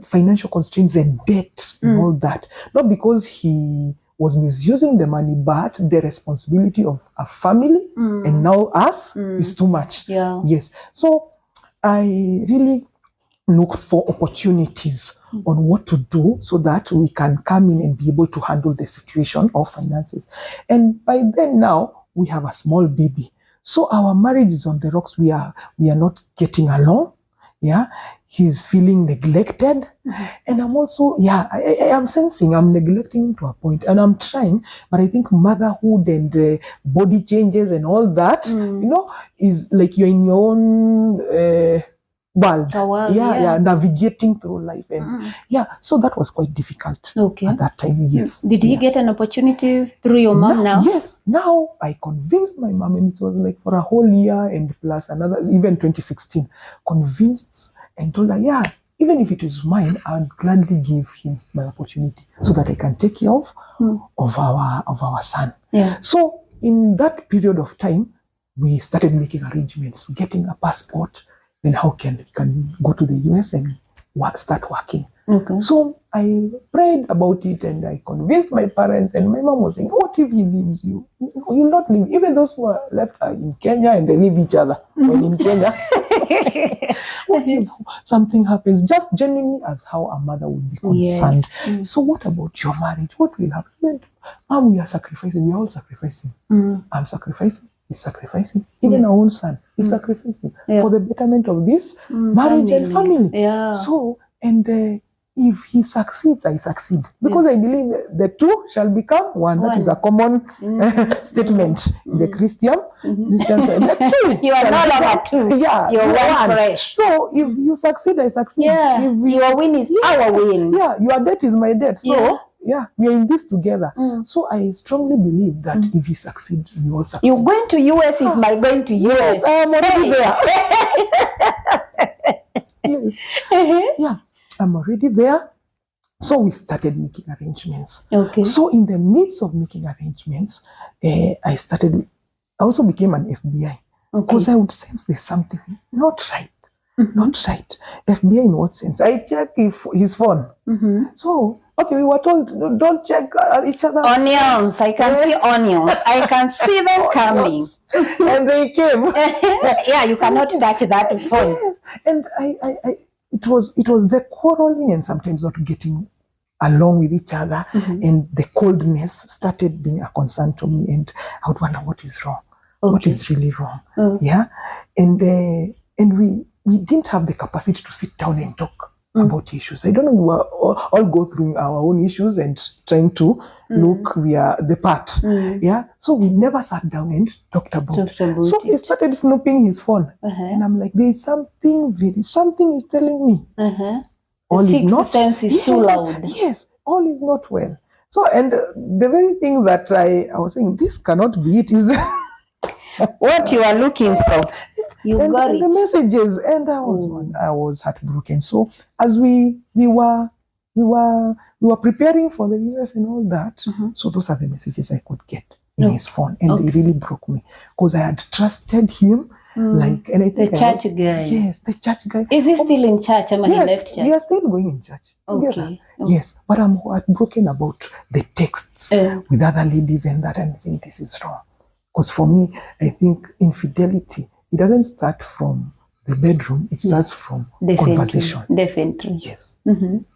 financial constraints and debt and all that, not because he was misusing the money, but the responsibility of a family and now us is too much. Yes. So I really looked for opportunities on what to do so that we can come in and be able to handle the situation of finances. And by then now, we have a small baby. So our marriage is on the rocks. We are not getting along. He's feeling neglected. And I'm also, I am sensing I'm neglecting him to a point, and I'm trying, but I think motherhood and body changes and all that, is like you're in your own world. Navigating through life. And so that was quite difficult at that time. Yes. Did he get an opportunity through your mom now? Yes. Now I convinced my mom, and it was like for a whole year and plus another, even 2016, convinced and told her, even if it is mine, I would gladly give him my opportunity so that I can take care of our son. So in that period of time, we started making arrangements, getting a passport. Then how can we go to the US and start working? So I prayed about it and I convinced my parents, and my mom was saying, what if he leaves you? You'll not leave. Even those who are left are in Kenya and they leave each other when in Kenya. What if something happens? Just genuinely as how a mother would be concerned. So what about your marriage? What will happen? Mom, we are sacrificing. We are all sacrificing. I'm sacrificing. Is sacrificing. Even our own son is sacrificing for the betterment of this marriage and family. So, and if he succeeds, I succeed. Because I believe the two shall become one. That is a common statement in the Christian. The two you are no longer two. You're one fresh. So if you succeed, I succeed. If your win is our win. Your debt is my debt. So we are in this together. So I strongly believe that if you succeed, you all succeed. You going to US is my going to US. Yes, I am already there. I'm already there. So we started making arrangements. So in the midst of making arrangements, I also became an FBI. Because I would sense there's something not right. Not right. FBI in what sense? I check if his phone. So, we were told, don't check each other. Onions. I can see onions. I can see them coming. And they came. You cannot touch that phone. And it was the quarreling and sometimes not getting along with each other, and the coldness started being a concern to me, and I would wonder what is wrong. What is really wrong? And we didn't have the capacity to sit down and talk about issues. I don't know, we were all go through our own issues and trying to look we are the part. So we never sat down and talked about it. So he started snooping his phone, and I'm like, there's something is telling me. All is not sense is too loud. Yes, all is not well. So, and the very thing that I was saying, this cannot be it, is what you are looking for. You got it. The messages, and I was heartbroken. So as we were preparing for the US and all that, so those are the messages I could get in his phone, and they really broke me, because I had trusted him Like, and I think the church guy. Yes, the church guy. Is he still in church? Or he left church? We are still going in church together. Okay. Yes, but I'm heartbroken about the texts with other ladies and that, and I think this is wrong. Because for me, I think infidelity, it doesn't start from the bedroom, it starts from conversation. Definitely. Yes.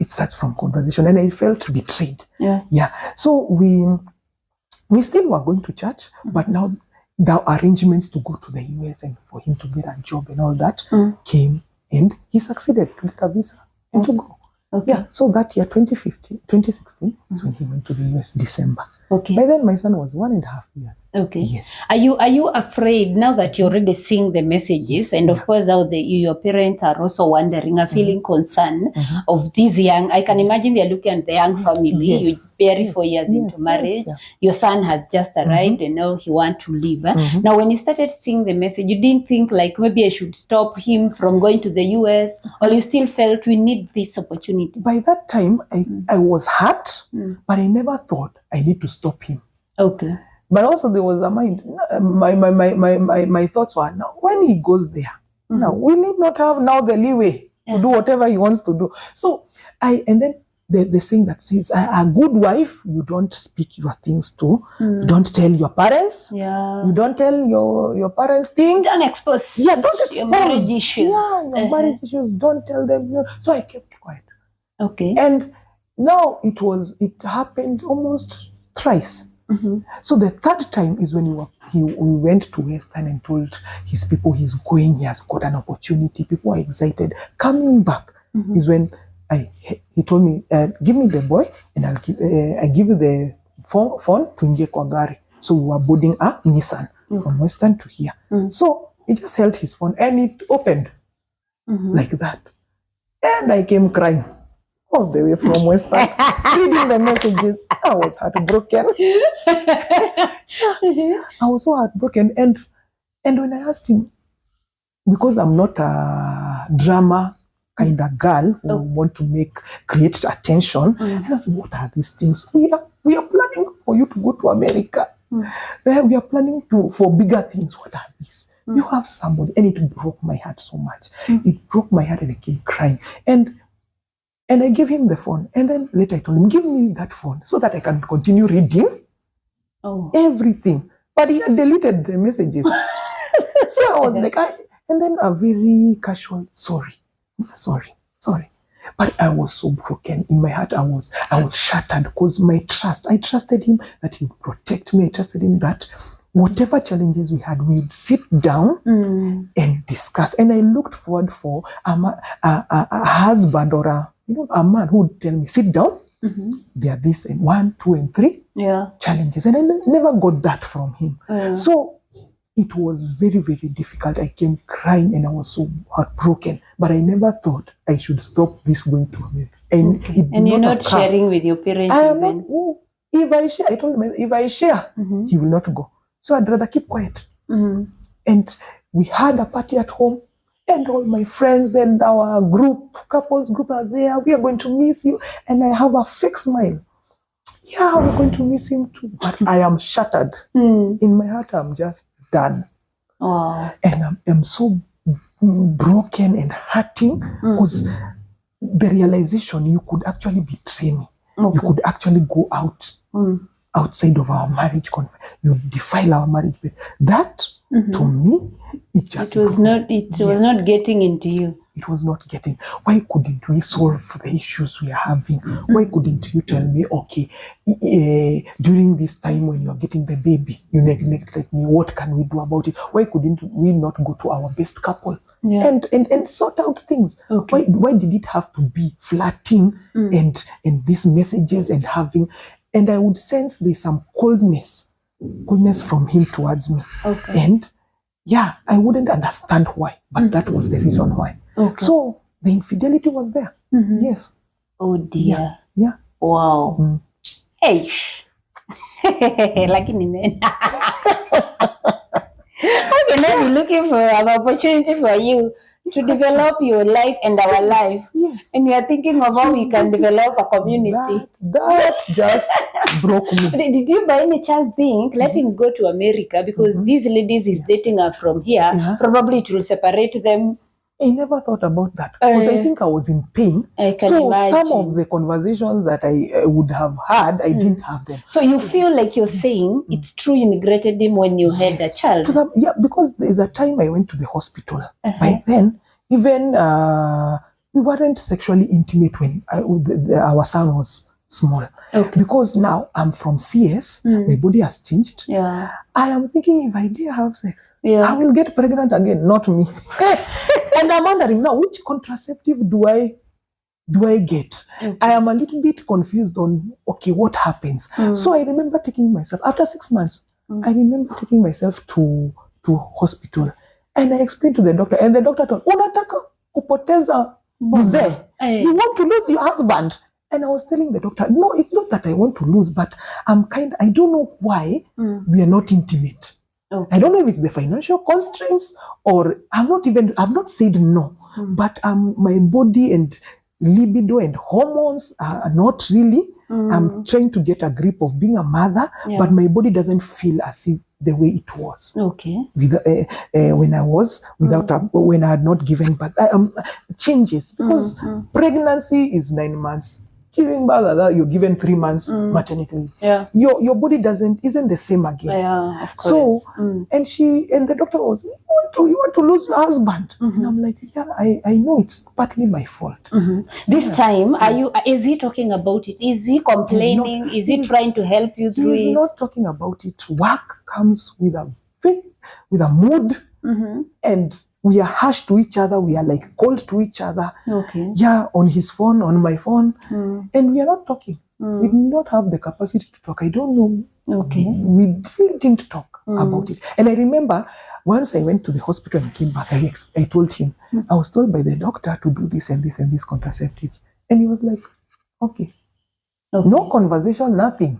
It starts from conversation, and I felt betrayed. Yeah. So we still were going to church, but now the arrangements to go to the US and for him to get a job and all that came, and he succeeded to get a visa and to go. Okay. Yeah, so that year, 2016, is when he went to the US, December. Okay. By then, my son was 1.5 years. Okay. Yes. Are you afraid now that you're already seeing the messages, and of course now your parents are also wondering, are feeling concern of these young? I can imagine they're looking at the young family. You bury 4 years into marriage. Your son has just arrived, and now he wants to leave. Now, when you started seeing the message, you didn't think like maybe I should stop him from going to the US, or you still felt we need this opportunity? By that time, I was hurt, but I never thought I need to stop him. Okay. But also there was a mind. My thoughts were, now when he goes there, now we need not have now the leeway to do whatever he wants to do. So and then the saying that says, a good wife, you don't speak your things to, you don't tell your parents, you don't tell your parents things. Don't expose. Yeah, don't expose your marriage issues. Yeah, your marriage issues. Don't tell them. So I kept quiet. Okay. And now it happened almost thrice. So the third time is when we went to Western and told his people he's going, he has got an opportunity. People are excited. Coming back is when he told me, give me the boy and I give you the phone to ingie kwa gari. So we were boarding a Nissan from Western to here. So he just held his phone and it opened like that. And I came crying all the way from Western, reading the messages. I was heartbroken. I was so heartbroken. And when I asked him, because I'm not a drama kind of girl who want to create attention, and I said, what are these things? We are planning for you to go to America. We are planning for bigger things. What are these? You have somebody. And it broke my heart so much. It broke my heart and I came crying. And I gave him the phone. And then later I told him, give me that phone so that I can continue reading everything. But he had deleted the messages. So I was like, and then a very casual, sorry. But I was so broken in my heart. I was shattered because I trusted him that he would protect me. I trusted him that whatever challenges we had, we'd sit down and discuss. And I looked forward for a husband or a man who would tell me, sit down. There are this and 1, 2, and 3 challenges. And I never got that from him. So it was very, very difficult. I came crying and I was so heartbroken. But I never thought I should stop this going to America. And you're not sharing with your parents? I am not. If I share, I told him, if I share, he will not go. So I'd rather keep quiet. And we had a party at home. And all my friends and our couples group are there. We are going to miss you. And I have a fake smile. Yeah, we're going to miss him too. But I am shattered. In my heart, I'm just done. And I'm so broken and hurting because the realization you could actually betray me. You could actually go outside of our marriage. You defile our marriage. That, to me, it was not getting into you. It was not getting. Why couldn't we solve the issues we are having? Why couldn't you tell me, okay, during this time when you're getting the baby, you neglected me, what can we do about it? Why couldn't we not go to our best couple and sort out things? Why did it have to be flirting and these messages and having, and I would sense there's some coldness from him towards me. And I wouldn't understand why, but that was the reason why. So the infidelity was there. Yes. Oh dear. Yeah. Wow. Hey. Lakini men. Okay, now we're looking for an opportunity for you to develop your life and our life. Yes. And you are thinking of how we can develop a community. That just broke me. Did you by any chance think, let him go to America because these ladies is dating her from here, probably it will separate them? I never thought about that because I think I was in pain. So some of the conversations that I would have had, I didn't have them. So you feel like you're saying it's true you neglected him when you had a child? Yeah, because there's a time I went to the hospital. By then, even we weren't sexually intimate when our son was small. Okay. Because now I'm from CS, my body has changed. Yeah. I am thinking if I dare have sex, I will get pregnant again, not me. And I'm wondering now, which contraceptive do I get? Okay. I am a little bit confused on, okay, what happens? So I remember taking myself, after 6 months, I remember taking myself to hospital. And I explained to the doctor, and the doctor told, unataka kupoteza mzee. You want to lose your husband. And I was telling the doctor, no, it's not that I want to lose, but I don't know why we are not intimate. Okay. I don't know if it's the financial constraints or I've not said no, but my body and libido and hormones are not really. I'm trying to get a grip of being a mother, but my body doesn't feel as if the way it was. Okay. When I was when I had not given birth, changes because pregnancy is 9 months. Giving birth, you're given 3 months maternity leave. Yeah. Your body isn't the same again. Yeah, of course. So and the doctor was, you want to lose your husband? And I'm like, yeah, I know it's partly my fault. This time, is he talking about it? Is he complaining? Is he trying to help you through it? He's not talking about it. Work comes with a mood, and we are harsh to each other. We are like cold to each other. Okay. Yeah, on his phone, on my phone. And we are not talking. We do not have the capacity to talk. I don't know. Okay. We really didn't talk about it. And I remember once I went to the hospital and came back, I told him, I was told by the doctor to do this and this and this contraceptives. And he was like, okay. No conversation, nothing.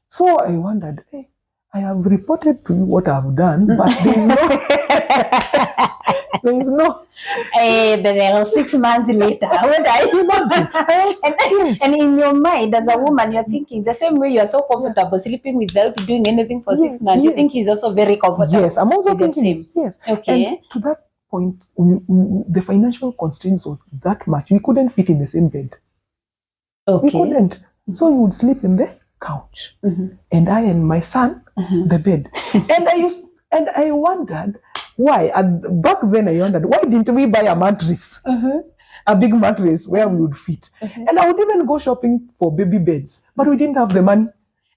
So I wondered, hey, I have reported to you what I've done, but there is no. Bethel, 6 months later, what I imagine. And in your mind, as a woman, you're thinking the same way you are so comfortable sleeping without doing anything for 6 months. You think he's also very comfortable. Yes, I'm also thinking yes. Okay. And to that point, the financial constraints were that much. We couldn't fit in the same bed. Okay. We couldn't. So he would sleep in the couch, and I and my son the bed. And I wondered why. And back then I wondered why didn't we buy a mattress, a big mattress where we would fit. And I would even go shopping for baby beds, but we didn't have the money.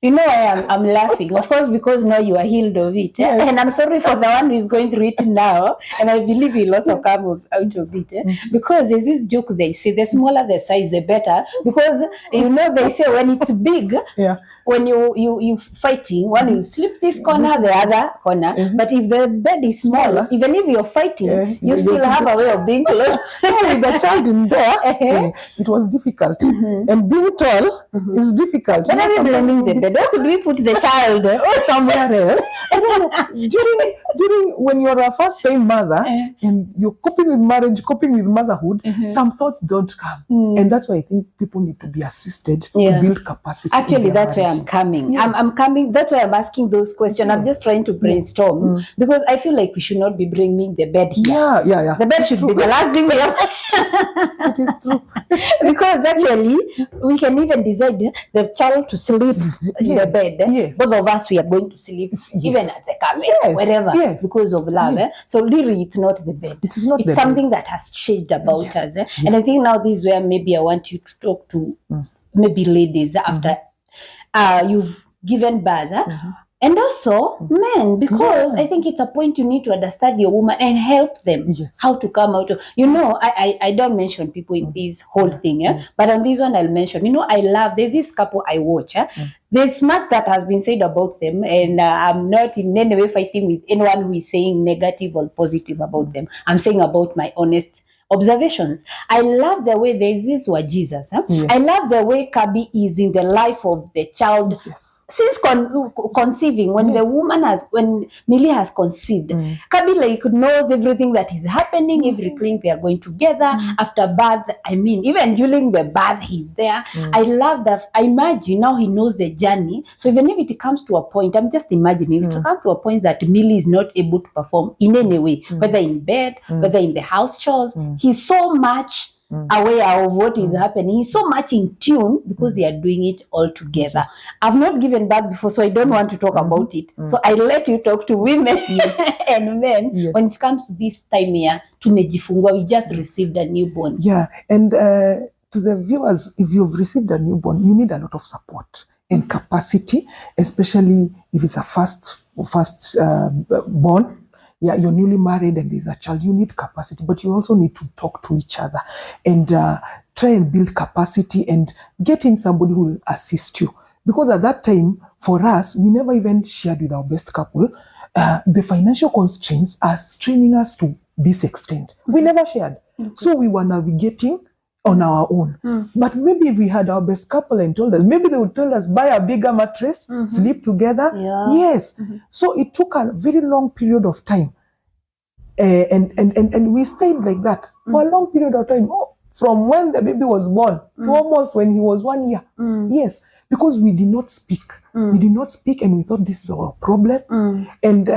You know why I'm laughing? Of course, because now you are healed of it. Yes. And I'm sorry for the one who is going through it now. And I believe he'll also come out of it. Because there's this joke they say, the smaller the size, the better. Because, they say when it's big, when you fighting, one will slip this corner, the other corner. But if the bed is small, even if you're fighting, you still have a way of being close. With the child in there, it was difficult. And being tall is difficult. But I'm blaming the bed. Where could we put the child? Or somewhere else. And during when you're a first-time mother and you're coping with marriage, coping with motherhood, some thoughts don't come. And that's why I think people need to be assisted to build capacity. Actually, that's where I'm coming. Yes. I'm coming. That's why I'm asking those questions. Yes. I'm just trying to brainstorm because I feel like we should not be bringing the bed here. Yeah. The bed should be the last thing we have. It is true. Because actually, we can even decide the child to sleep in the bed. Both of us, we are going to sleep even at the carpet, wherever, because of love. So really, it's not the bed. It's not it's something that has changed about us. And I think now this is where maybe I want you to talk to maybe ladies after you've given birth. And also men, because I think it's a point you need to understand your woman and help them how to come out of, I don't mention people in this whole thing, but on this one I'll mention, I love, there's this couple I watch, there's much that has been said about them, and I'm not in any way fighting with anyone who is saying negative or positive about them. I'm saying about my honest observations. I love the way there's this were Jesus. Huh? Yes. I love the way Kabi is in the life of the child. Yes. Since conceiving, when Yes. the woman when Millie has conceived, Kabi like knows everything that is happening, everything they are going together. After birth, I mean, even during the birth, he's there. I love that. I imagine now he knows the journey. So even if it comes to a point, I'm just imagining, if it comes to a point that Millie is not able to perform in any way, whether in bed, whether in the house chores, he's so much aware of what is happening. He's so much in tune because they are doing it all together. Yes. I've not given birth before, so I don't want to talk about it. So I let you talk to women and men when it comes to this time here. Tumejifungua, we just received a newborn. Yeah, and to the viewers, if you've received a newborn, you need a lot of support and capacity, especially if it's a first born. Yeah, you're newly married and there's a child, you need capacity, but you also need to talk to each other and try and build capacity and get in somebody who will assist you. Because at that time, for us, we never even shared with our best couple. The financial constraints are straining us to this extent. We never shared. So we were navigating on our own. But maybe if we had our best couple and told us, maybe they would tell us, buy a bigger mattress, sleep together. Yeah. Yes. So it took a very long period of time. And we stayed like that for a long period of time. From when the baby was born to almost when he was 1 year. Yes. Because we did not speak. We did not speak and we thought this is our problem. And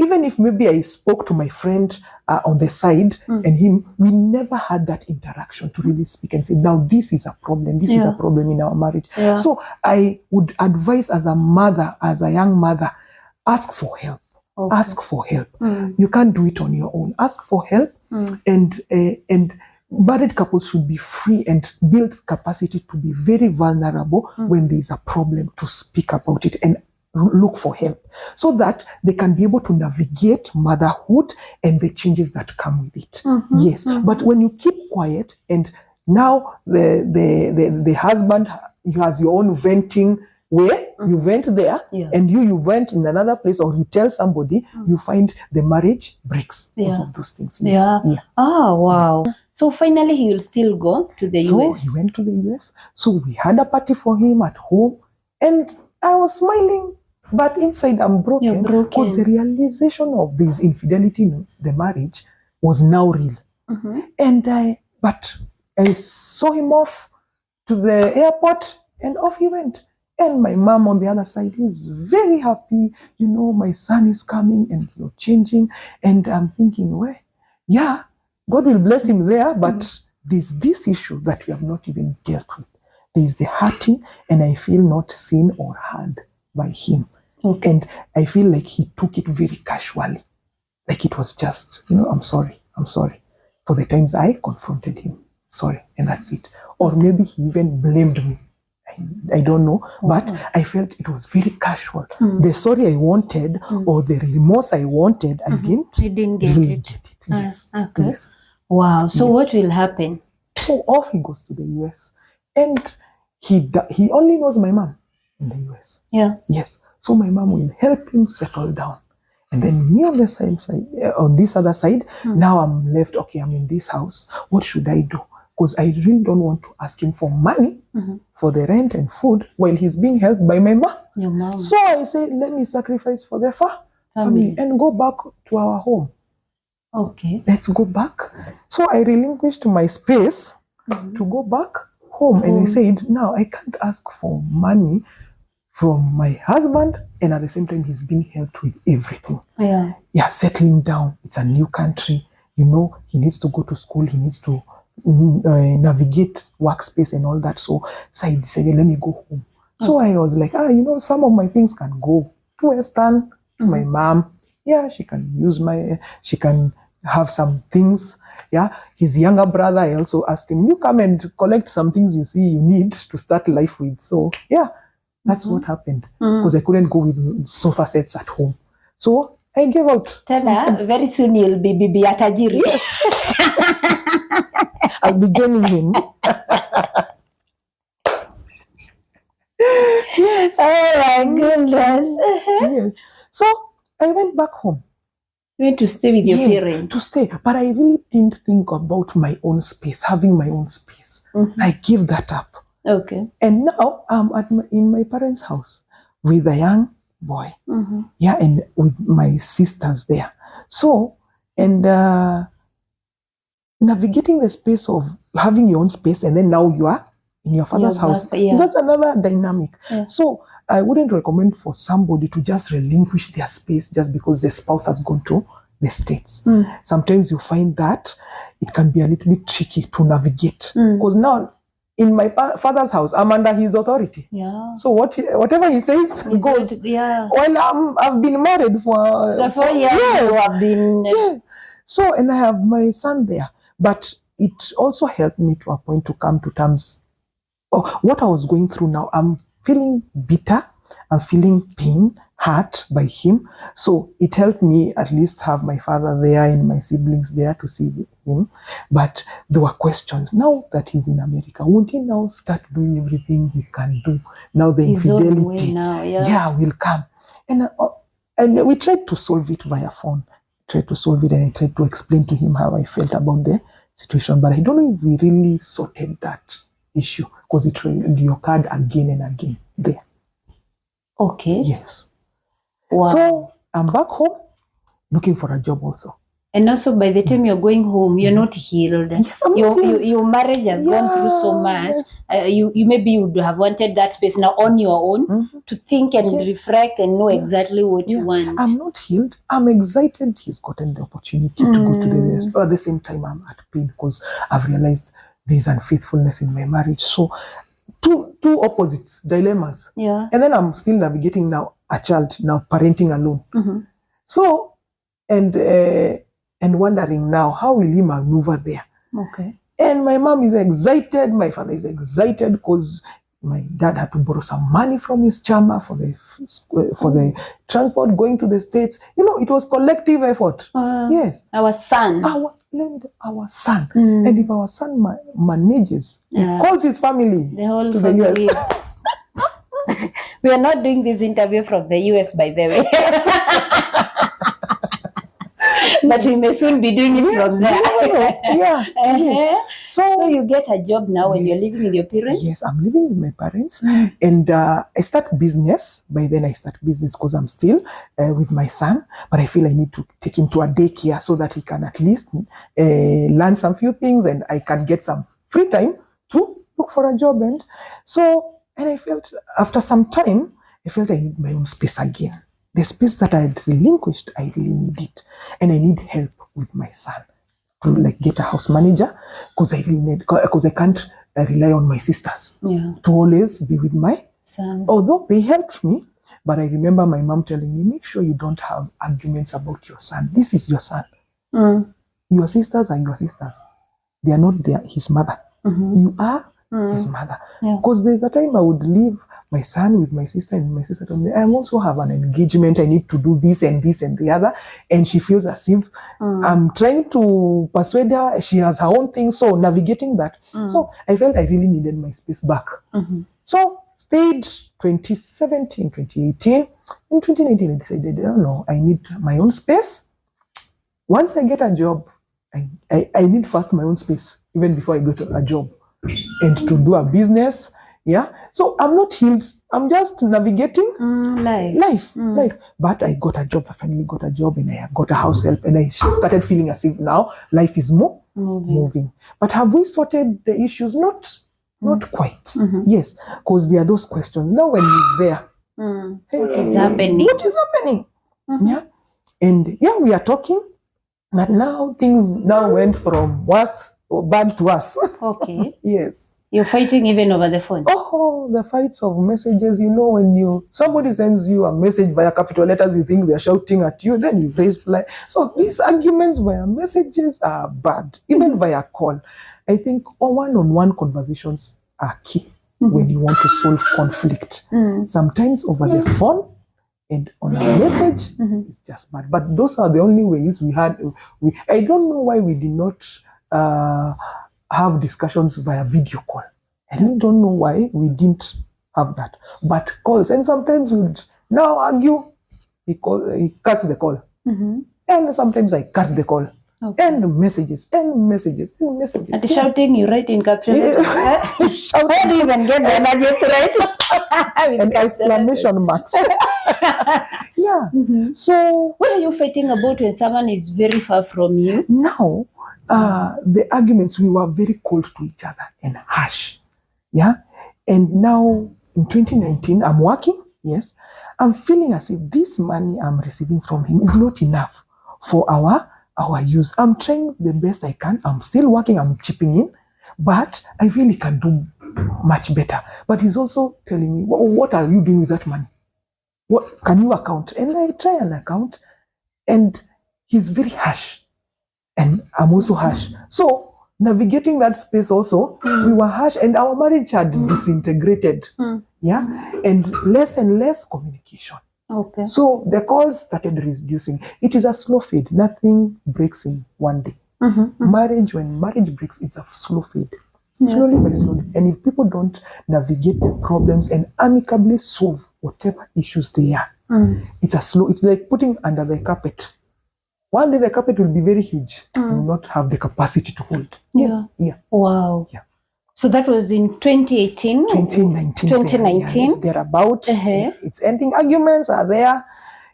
even if maybe I spoke to my friend on the side and him, we never had that interaction to really speak and say, now this is a problem. This is a problem in our marriage. Yeah. So I would advise as a mother, as a young mother, ask for help. Okay. Ask for help. You can't do it on your own. Ask for help and married couples should be free and build capacity to be very vulnerable when there is a problem, to speak about it and look for help so that they can be able to navigate motherhood and the changes that come with it. Yes, but when you keep quiet and now the husband, he has your own venting where you vent there and you vent in another place, or you tell somebody, you find the marriage breaks because of those things. Yes. Yeah. Oh, wow. So finally he will still go to the US. So he went to the US. So we had a party for him at home and I was smiling, but inside I'm broken because the realization of this infidelity in the marriage was now real. And but I saw him off to the airport and off he went. And my mom on the other side is very happy. You know, my son is coming and you're changing. And I'm thinking, well, yeah, God will bless him there, but there's this issue that we have not even dealt with. There's the hurting, and I feel not seen or heard by him. Okay. And I feel like he took it very casually. Like it was just, I'm sorry for the times I confronted him. Sorry, and that's it. Or maybe he even blamed me. I don't know, but I felt it was very casual. The sorry I wanted or the remorse I wanted, I didn't really get it. Yes. Okay. Yes. Wow. So what will happen? So off he goes to the US, and he only knows my mom in the US. Yeah. Yes. So my mom will help him settle down. And then me on the side, on this other side, now I'm left, okay, I'm in this house. What should I do? Because I really don't want to ask him for money for the rent and food while he's being helped by my mom. Your mom. So I say, let me sacrifice for the family and go back to our home. Okay. Let's go back. So I relinquished my space to go back home. And I said, now I can't ask for money from my husband, and at the same time, he's being helped with everything. Yeah. Yeah, settling down. It's a new country. He needs to go to school. He needs to navigate workspace and all that. So I decided, let me go home. So I was like, some of my things can go to Western, to my mom. Yeah, she can she can have some things. Yeah, his younger brother, I also asked him, you come and collect some things you see you need to start life with. So yeah, that's what happened. Because I couldn't go with sofa sets at home. So I gave out. Very soon you'll be Bibi Atajiri. Yes. I'll be joining him. Yes. Oh my goodness. Yes. So I went back home. You want to stay with your parents. To stay. But I really didn't think about my own space, having my own space. I give that up. Okay. And now I'm in my parents' house with a young boy. Yeah, and with my sisters there. So, and navigating the space of having your own space, and then now you are in your father's house. That's another dynamic. So I wouldn't recommend for somebody to just relinquish their space just because the spouse has gone to the States. Sometimes you find that it can be a little bit tricky to navigate, because now in my father's house, I'm under his authority. So whatever he says goes. Well, I've been married for 4 years. You have been. So, and I have my son there. But it also helped me to a point to come to terms. What I was going through now, I'm feeling bitter. I'm feeling pain, hurt by him. So it helped me at least have my father there and my siblings there to see him. But there were questions. Now that he's in America, won't he now start doing everything he can do? Now the infidelity will come. And we tried to solve it via phone. And I tried to explain to him how I felt about the situation. But I don't know if we really sorted that issue, because it reoccurred again and again there. Okay. Yes. Wow. So I'm back home looking for a job also. And also, by the time you're going home, you're not healed. Yes, your marriage has gone through so much. You maybe you would have wanted that space now on your own to think and reflect and know exactly what you want. I'm not healed. I'm excited he's gotten the opportunity to go to the. But at the same time, I'm at pain because I've realized there's unfaithfulness in my marriage. So two opposites, dilemmas. And then I'm still navigating now a child, now parenting alone. So, and wondering now, how will he maneuver there? Okay. And my mom is excited, my father is excited because my dad had to borrow some money from his chama for the transport going to the States. You know, it was collective effort. Yes. Our son. Our son. And if our son manages, he calls his family the whole to family. the US. We are not doing this interview from the US, by the way. But we may soon be doing it from there. So you get a job now and you're living with your parents? Yes, I'm living with my parents. And I start business. By then I start business because I'm still with my son. But I feel I need to take him to a daycare so that he can at least learn some few things and I can get some free time to look for a job. And I felt after some time, I felt I need my own space again. The space that I had relinquished, I really need it. And I need help with my son to get a house manager because I can't rely on my sisters to always be with my son. Although they helped me, but I remember my mom telling me, make sure you don't have arguments about your son. This is your son. Your sisters are your sisters. They are not his mother. You are his mother. Because there's a time I would leave my son with my sister and my sister told me, I also have an engagement. I need to do this and this and the other. And she feels as if I'm trying to persuade her. She has her own thing. So navigating that. So I felt I really needed my space back. So stayed 2017, 2018. In 2019, I decided, oh no, I need my own space. Once I get a job, I need first my own space, even before I go to a job. And to do a business, So I'm not healed. I'm just navigating life. But I got a job. I finally got a job, and I got a house help, and I started feeling as if now life is moving. But have we sorted the issues? Not quite. Yes, because there are those questions. Now when he's there, what is happening? What is happening? And we are talking, but now things went from worst or bad to us. Okay. Yes. You're fighting even over the phone? Oh, the fights of messages. You know, when somebody sends you a message via capital letters, you think they're shouting at you, then you reply. So these arguments via messages are bad, even via call. I think one-on-one conversations are key when you want to solve conflict. Sometimes over the phone and on a message, it's just bad. But those are the only ways we had. I don't know why we did not have discussions via video call. I really don't know why we didn't have that. But calls, and sometimes we'd now argue, he cuts the call. And sometimes I cut the call. Okay. And messages, and messages, and messages. And shouting, you write in caption. Yeah. How do you even get the energy to write? And exclamation marks. Yeah. Mm-hmm. So what are you fighting about when someone is very far from you? Now, the arguments, we were very cold to each other and harsh. Yeah. And now in 2019, I'm working. Yes. I'm feeling as if this money I'm receiving from him is not enough for our use. I'm trying the best I can. I'm still working. I'm chipping in, but I really can do much better. But he's also telling me, what are you doing with that money? What can you account? And I try and account, and he's very harsh, and I'm also harsh. So navigating that space also, we were harsh, and our marriage had disintegrated. Yeah, and less communication. Okay. So the calls started reducing. It is a slow fade. Nothing breaks in one day. Marriage, when marriage breaks, it's a slow fade. Slowly by slowly. And if people don't navigate the problems and amicably solve whatever issues they are, it's like putting under the carpet. One day the carpet will be very huge. You will not have the capacity to hold. Yes. Yeah. Wow. Yeah. So that was in 2018? 2019. 2019. They're about. It's ending. Arguments are there.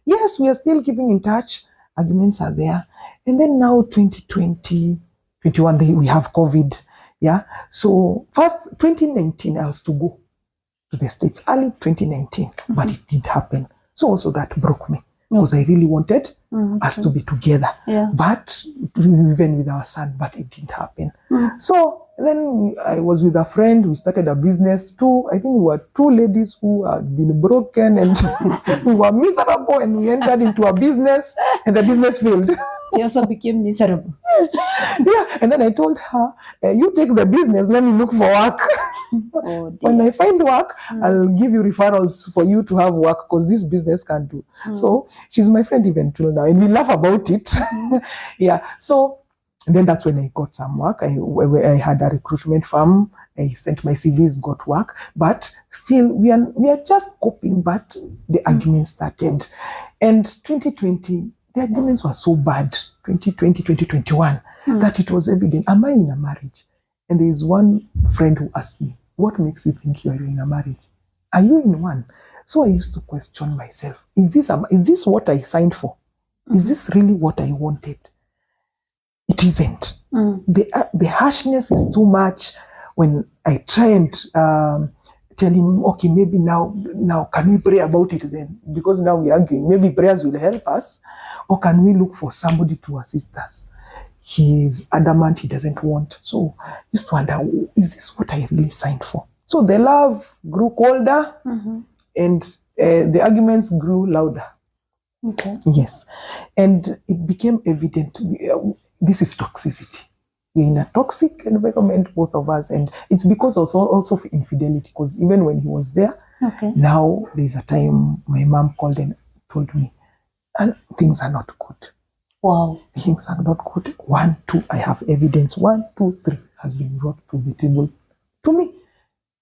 Yes, we are still keeping in touch. Arguments are there. And then now 2020, 21, we have COVID. Yeah. So first, 2019, I was to go to the States. Early 2019, but it didn't happen. So also that broke me. Because I really wanted us to be together. Yeah. But even with our son, but it didn't happen. So then I was with a friend. We started a business too. I think we were two ladies who had been broken and we were miserable, and we entered into a business and the business failed. You also became miserable. Yes. Yeah. And then I told her, you take the business, let me look for work. When I find work, I'll give you referrals for you to have work, because this business can't do. So she's my friend even till now, and we laugh about it. Yeah. So then that's when I got some work. I had a recruitment firm. I sent my CVs, got work, but still we are just coping. But the arguments started, and 2020 the arguments were so bad. 2020, 2021 that it was evident. Am I in a marriage? And there is one friend who asked me, what makes you think you are in a marriage? Are you in one? So I used to question myself. Is this what I signed for? Is this really what I wanted? It isn't. The harshness is too much. When I try and tell him, okay, maybe now can we pray about it then? Because now we're arguing. Maybe prayers will help us. Or can we look for somebody to assist us? He's adamant he doesn't want. So I used to wonder, is this what I really signed for? So the love grew colder, and the arguments grew louder. Okay. Yes. And it became evident, this is toxicity. We're in a toxic environment, both of us. And it's because also of infidelity. Because even when he was there, now there's a time my mom called and told me, and things are not good. Wow. Things are not good. 1, 2, I have evidence. 1, 2, 3 has been brought to the table to me.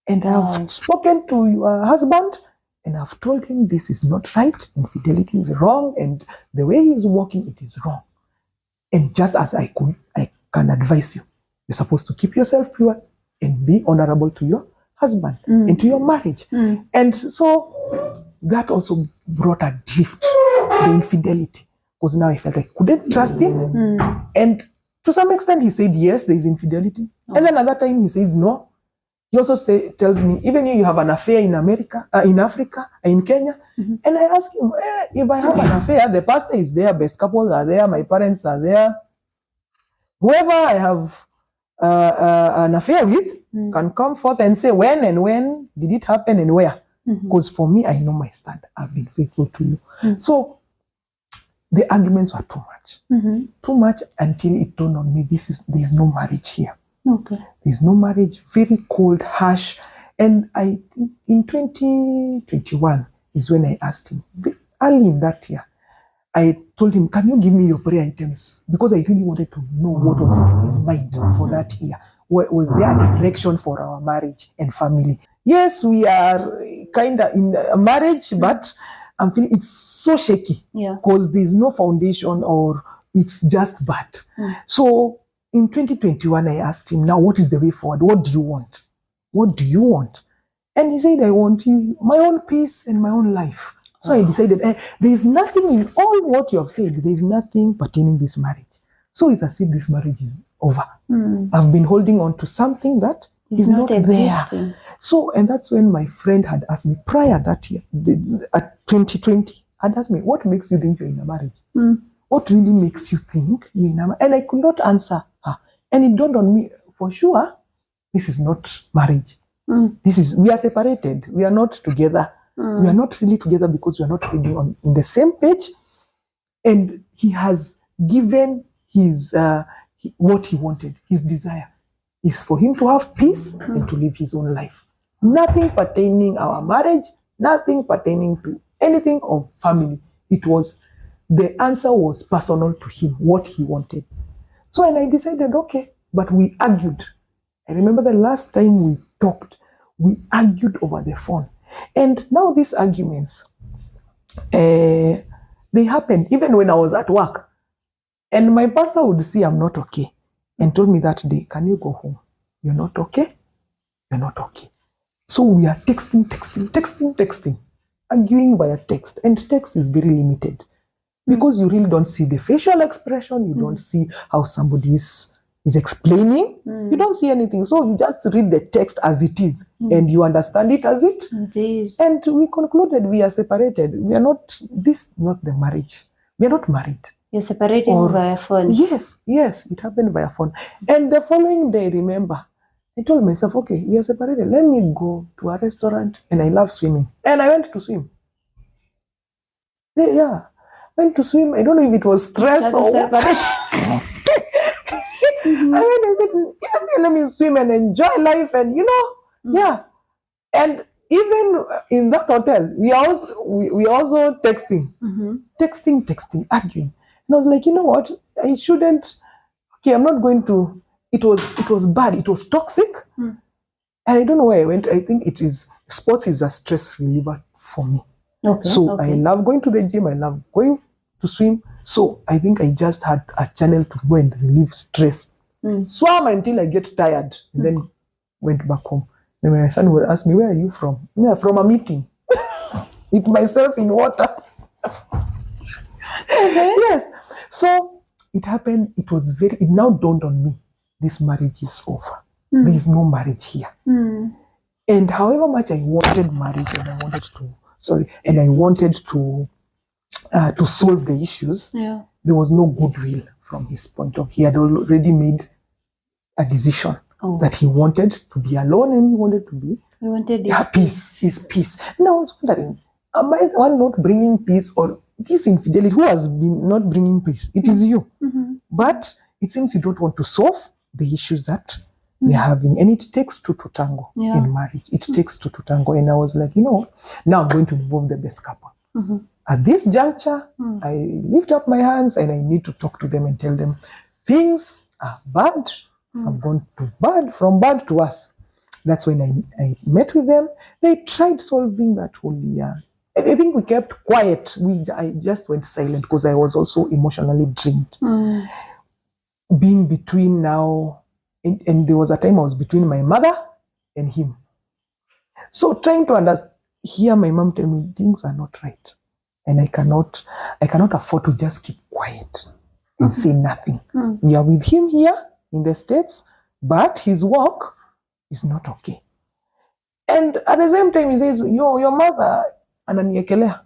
And I've spoken to your husband, and I've told him this is not right. Infidelity is wrong, and the way he's working, it is wrong. And just as I can advise you, you're supposed to keep yourself pure and be honorable to your husband and to your marriage. And so that also brought a drift, the infidelity. Because now I felt I couldn't trust him. And to some extent, he said, yes, there is infidelity. And then another time he says, no. He also tells me, even you have an affair in America, in Africa, in Kenya. And I ask him, if I have an affair, the pastor is there, best couples are there, my parents are there. Whoever I have an affair with can come forth and say when did it happen and where. Because for me, I know my stand. I've been faithful to you. So the arguments were too much. Too much until it dawned on me, there's no marriage here. Okay. There's no marriage, very cold, harsh. And I think in 2021 is when I asked him, early in that year, I told him, can you give me your prayer items? Because I really wanted to know what was in his mind for that year. Was there a direction for our marriage and family? Yes, we are kind of in a marriage, but I'm feeling it's so shaky. Yeah. Because there's no foundation or it's just bad. So in 2021, I asked him, now what is the way forward? What do you want? What do you want? And he said, I want my own peace and my own life. So I decided, there is nothing in all what you have said, there is nothing pertaining this marriage. So it's as if this marriage is over. I've been holding on to something that is not there. So, and that's when my friend had asked me prior that year, at 2020, had asked me, what makes you think you're in a marriage? What really makes you think you're in a marriage? And I could not answer her. And it dawned on me, for sure, this is not marriage. We are separated. We are not together. We are not really together because we are not really in the same page. And he has given his what he wanted, his desire is for him to have peace and to live his own life. Nothing pertaining our marriage, nothing pertaining to anything of family. The answer was personal to him, what he wanted. So, and I decided, okay, but we argued. I remember the last time we talked, we argued over the phone. And now these arguments, they happened even when I was at work. And my pastor would see I'm not okay and told me that day, can you go home? You're not okay? You're not okay. So we are texting, arguing via text. And text is very limited because you really don't see the facial expression. You don't see how somebody is explaining. You don't see anything. So you just read the text as it is and you understand it as it is. And we concluded we are separated. We are not, this is not the marriage. We are not married. You're separating via phone. Yes, it happened via phone. And the following day, remember, I told myself, okay, we are separated. Let me go to a restaurant, and I love swimming. And I went to swim. Went to swim. I don't know if it was stress or what. I said, let me swim and enjoy life, and And even in that hotel, we are also texting, arguing. And I was like, you know what? I shouldn't. Okay, I'm not going to. It was bad. It was toxic. And I don't know where I went. I think sports is a stress reliever for me. I love going to the gym. I love going to swim. So I think I just had a channel to go and relieve stress. Swam until I get tired and then went back home. Then my son would ask me, where are you from? Yeah, from a meeting. With myself in water. Yes. So it happened. It now dawned on me. This marriage is over. There is no marriage here. And however much I wanted marriage and I wanted to solve the issues, there was no goodwill from his point of view. He had already made a decision that he wanted to be alone and he wanted peace. His peace. And I was wondering, am I the one not bringing peace, or this infidelity? Who has been not bringing peace? It is you. But it seems you don't want to solve the issues that they're having. And it takes two to tango in marriage. It takes two to tango. And I was like, now I'm going to involve the best couple. At this juncture, I lift up my hands and I need to talk to them and tell them things are bad. I've gone from bad to worse. That's when I met with them. They tried solving that whole year. I think we kept quiet. I just went silent because I was also emotionally drained. Being between now, and there was a time I was between my mother and him. So trying to hear my mom tell me things are not right. And I cannot afford to just keep quiet and say nothing. We are with him here in the States, but his work is not okay. And at the same time, he says, your mother, ananiekelea.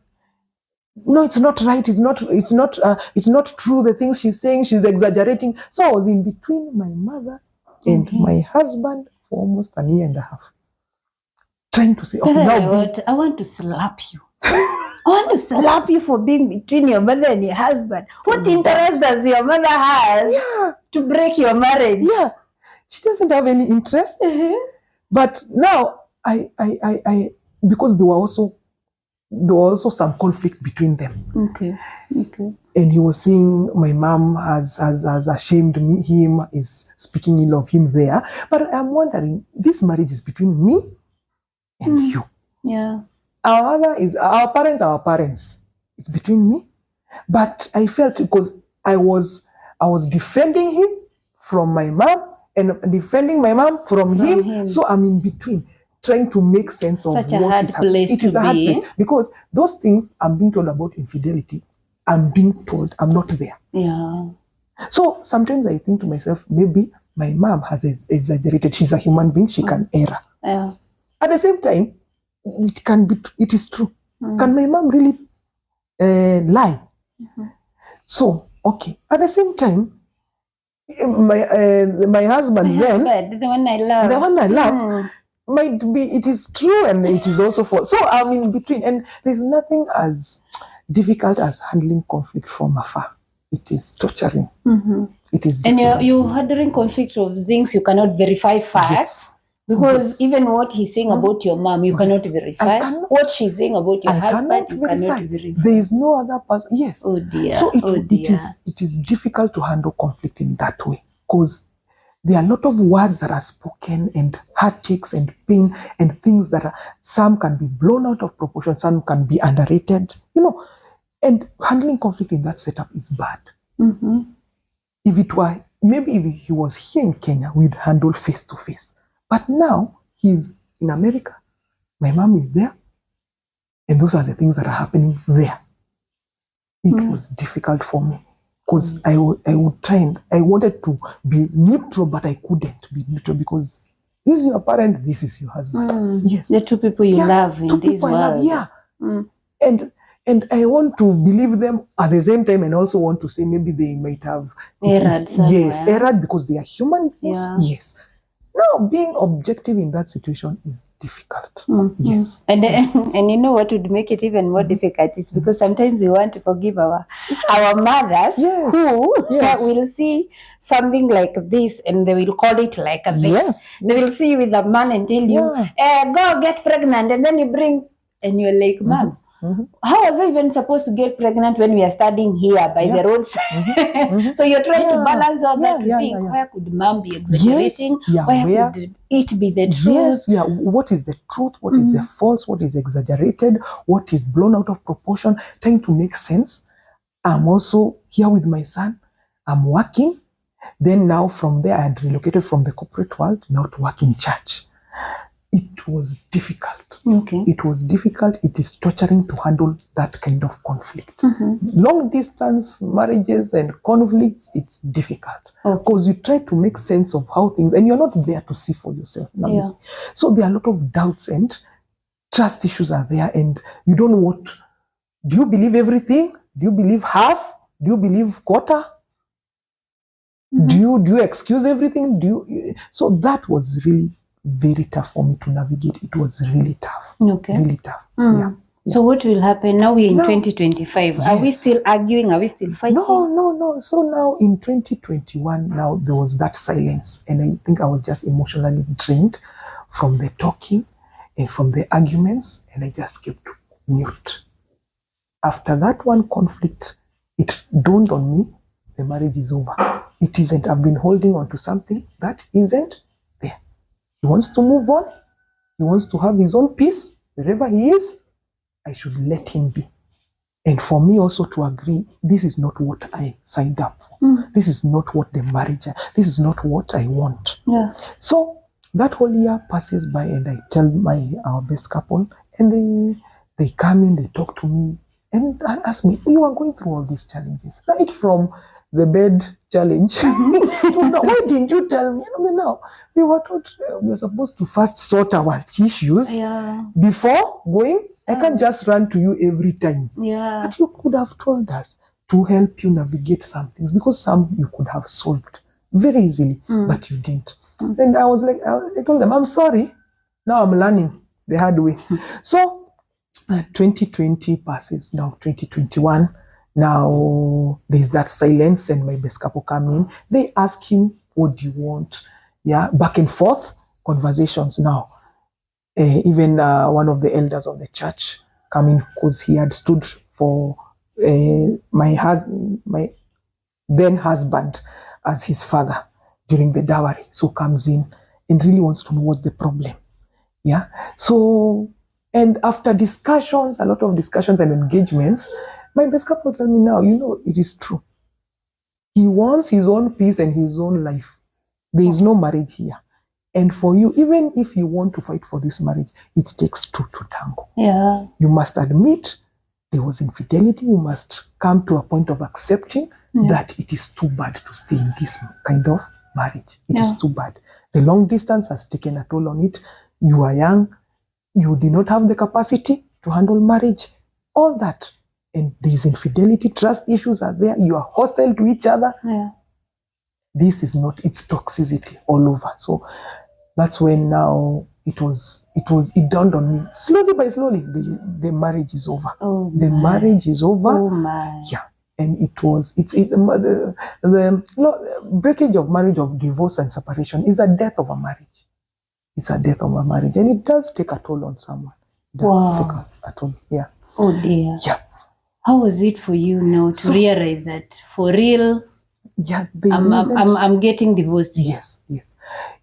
No, it's not right. It's not true. The things she's saying, she's exaggerating. So I was in between my mother and my husband for almost a year and a half. Trying to say, okay, I want to slap you. I want to slap you for being between your mother and your husband. What interest does your mother have to break your marriage? Yeah, she doesn't have any interest. But now I because there was also some conflict between them. Okay. And he was saying my mom has ashamed him, is speaking ill of him there. But I'm wondering, this marriage is between me and you. Yeah. our mother is our parents. It's between me. But I felt because I was defending him from my mom and defending my mom from him. So I'm in between, trying to make sense of Such a what hard is happening. It is a hard place because those things I'm being told about infidelity, I'm being told I'm not there. Yeah. So sometimes I think to myself, maybe my mom has exaggerated. She's a human being. She can err. Yeah. At the same time, it is true. Can my mom really lie? So, okay. At the same time, my husband then, the one I love, might be, it is true and it is also false. So I'm in between, and there's nothing as difficult as handling conflict from afar. It is torturing. It is difficult. And you're handling conflict of things you cannot verify facts. Yes. Because even what he's saying about your mom, you cannot verify. What she's saying about your husband, you cannot verify. There is no other person. Yes. Oh dear. So it is difficult to handle conflict in that way because there are a lot of words that are spoken and heartaches and pain and things that some can be blown out of proportion, some can be underrated, and handling conflict in that setup is bad. If it were, maybe if he was here in Kenya, we'd handle face to face. But now he's in America. My mom is there. And those are the things that are happening there. It was difficult for me because I would try and I wanted to be neutral, but I couldn't be neutral because this is your parent, this is your husband. Yes. The two people you love in this world. And I want to believe them at the same time and also want to say maybe they might have erred because they are human beings. Yeah. Yes. Now, being objective in that situation is difficult. Yes. And you know what would make it even more difficult is because sometimes we want to forgive our mothers who will see something like this and they will call it like this. Yes. They will see you with a man and tell you, go get pregnant, and then you bring, and you're like, Mom, how was I even supposed to get pregnant when we are studying here by the roadside? So you're trying to balance all that to think, where could mom be exaggerating? Where could it be the truth? Yes, what is the truth? What is the false? What is exaggerated? What is blown out of proportion? Trying to make sense. I'm also here with my son. I'm working. Then now from there, I had relocated from the corporate world now to work in church. It was difficult. Okay. It was difficult. It is torturing to handle that kind of conflict. Long distance marriages and conflicts, it's difficult because you try to make sense of how things, and you're not there to see for yourself. Now so there are a lot of doubts and trust issues are there, and you don't know what. Do you believe everything? Do you believe half? Do you believe quarter? Do you excuse everything? So that was really very tough for me to navigate. It was really tough. Okay. Really tough. Yeah. So what will happen now? We're in 2025. Are we still arguing? Are we still fighting? No. So now in 2021, now there was that silence, and I think I was just emotionally drained from the talking and from the arguments, and I just kept mute. After that one conflict, it dawned on me, the marriage is over. It isn't. I've been holding on to something that isn't there. He wants to move on. He wants to have his own peace wherever he is. I should let him be. And for me also to agree, this is not what I signed up for. This is not what the marriage, this is not what I want. Yeah. So that whole year passes by, and I tell our best couple, and they come in, they talk to me, and ask me, you are going through all these challenges, right from the bed challenge. Why didn't you tell me? Now we were taught we were supposed to first sort our issues before going. I can't just run to you every time. Yeah. But you could have told us to help you navigate some things, because some you could have solved very easily, but you didn't. And I was like, I told them, I'm sorry. Now I'm learning the hard way. So 2020 passes, now 2021. Now there's that silence, and my best couple come in. They ask him, what do you want? Yeah, back and forth conversations now. Even one of the elders of the church come in, because he had stood for my then husband as his father during the dowry. So comes in and really wants to know what the problem. Yeah. So, And after discussions, a lot of discussions and engagements, my best couple tell me now, it is true. He wants his own peace and his own life. There is no marriage here. And for you, even if you want to fight for this marriage, it takes two to tango. Yeah. You must admit there was infidelity. You must come to a point of accepting that it is too bad to stay in this kind of marriage. It is too bad. The long distance has taken a toll on it. You are young. You did not have the capacity to handle marriage. All that. And there is infidelity. Trust issues are there. You are hostile to each other. Yeah. This is not, it's toxicity all over. So that's when now it dawned on me. Slowly by slowly, the marriage is over. Oh the marriage is over. Oh my. Yeah. And the breakage of marriage, of divorce and separation is a death of a marriage. It's a death of a marriage. And it does take a toll on someone. It does take a toll. Yeah. Oh dear. Yeah. How was it for you now to realize that for real? Yeah, I'm getting divorced. Yes.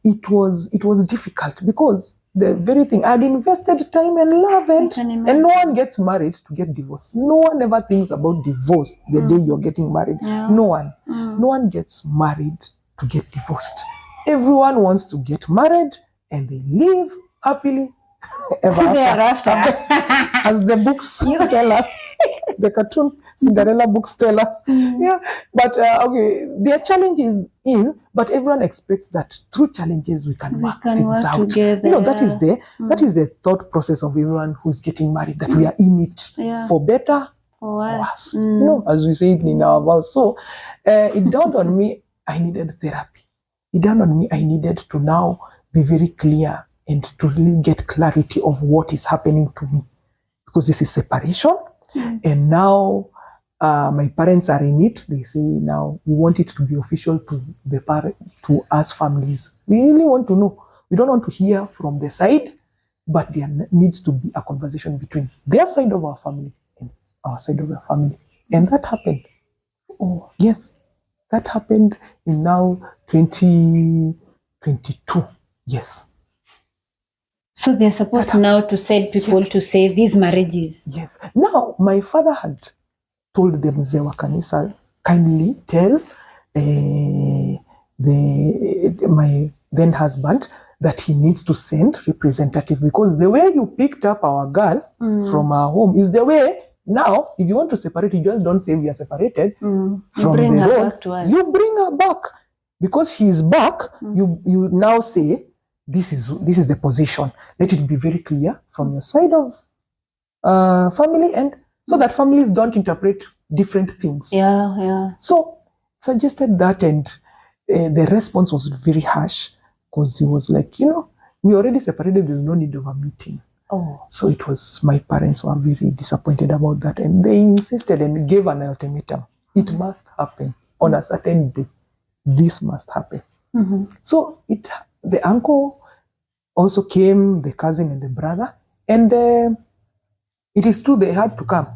It was difficult because the very thing I'd invested time and love and no one gets married to get divorced. No one ever thinks about divorce the day you're getting married. Yeah. No one gets married to get divorced. Everyone wants to get married and they live happily ever after. As the books tell us. The cartoon Cinderella books tell us. Yeah, but okay, there are challenges but everyone expects that through challenges we can work things out. Together. That is the thought process of everyone who's getting married, that we are in it for better, for worse. As we say it in our vows. So it dawned on me I needed therapy. It dawned on me I needed to now be very clear and to really get clarity of what is happening to me, because this is separation. And now my parents are in it. They say now we want it to be official to us families. We really want to know. We don't want to hear from the side, but there needs to be a conversation between their side of our family and our side of the family. And that happened. Oh, yes. That happened in now 2022. Yes. So they're supposed now to send people to say these marriages. Yes. Now, my father had told the Mzee wa Kanisa, kindly tell my then husband that he needs to send representative, because the way you picked up our girl from our home is the way now, if you want to separate, you just don't say we are separated from the road. You bring her back. Because she is back, you now say, this is the position. Let it be very clear from your side of family, and so that families don't interpret different things. Yeah. So suggested that, and the response was very harsh, because he was like, we already separated. There's no need of a meeting. Oh. So it was, my parents were very disappointed about that, and they insisted and gave an ultimatum. It must happen on a certain day. This must happen. So the uncle also came, the cousin and the brother, and it is true they had to come.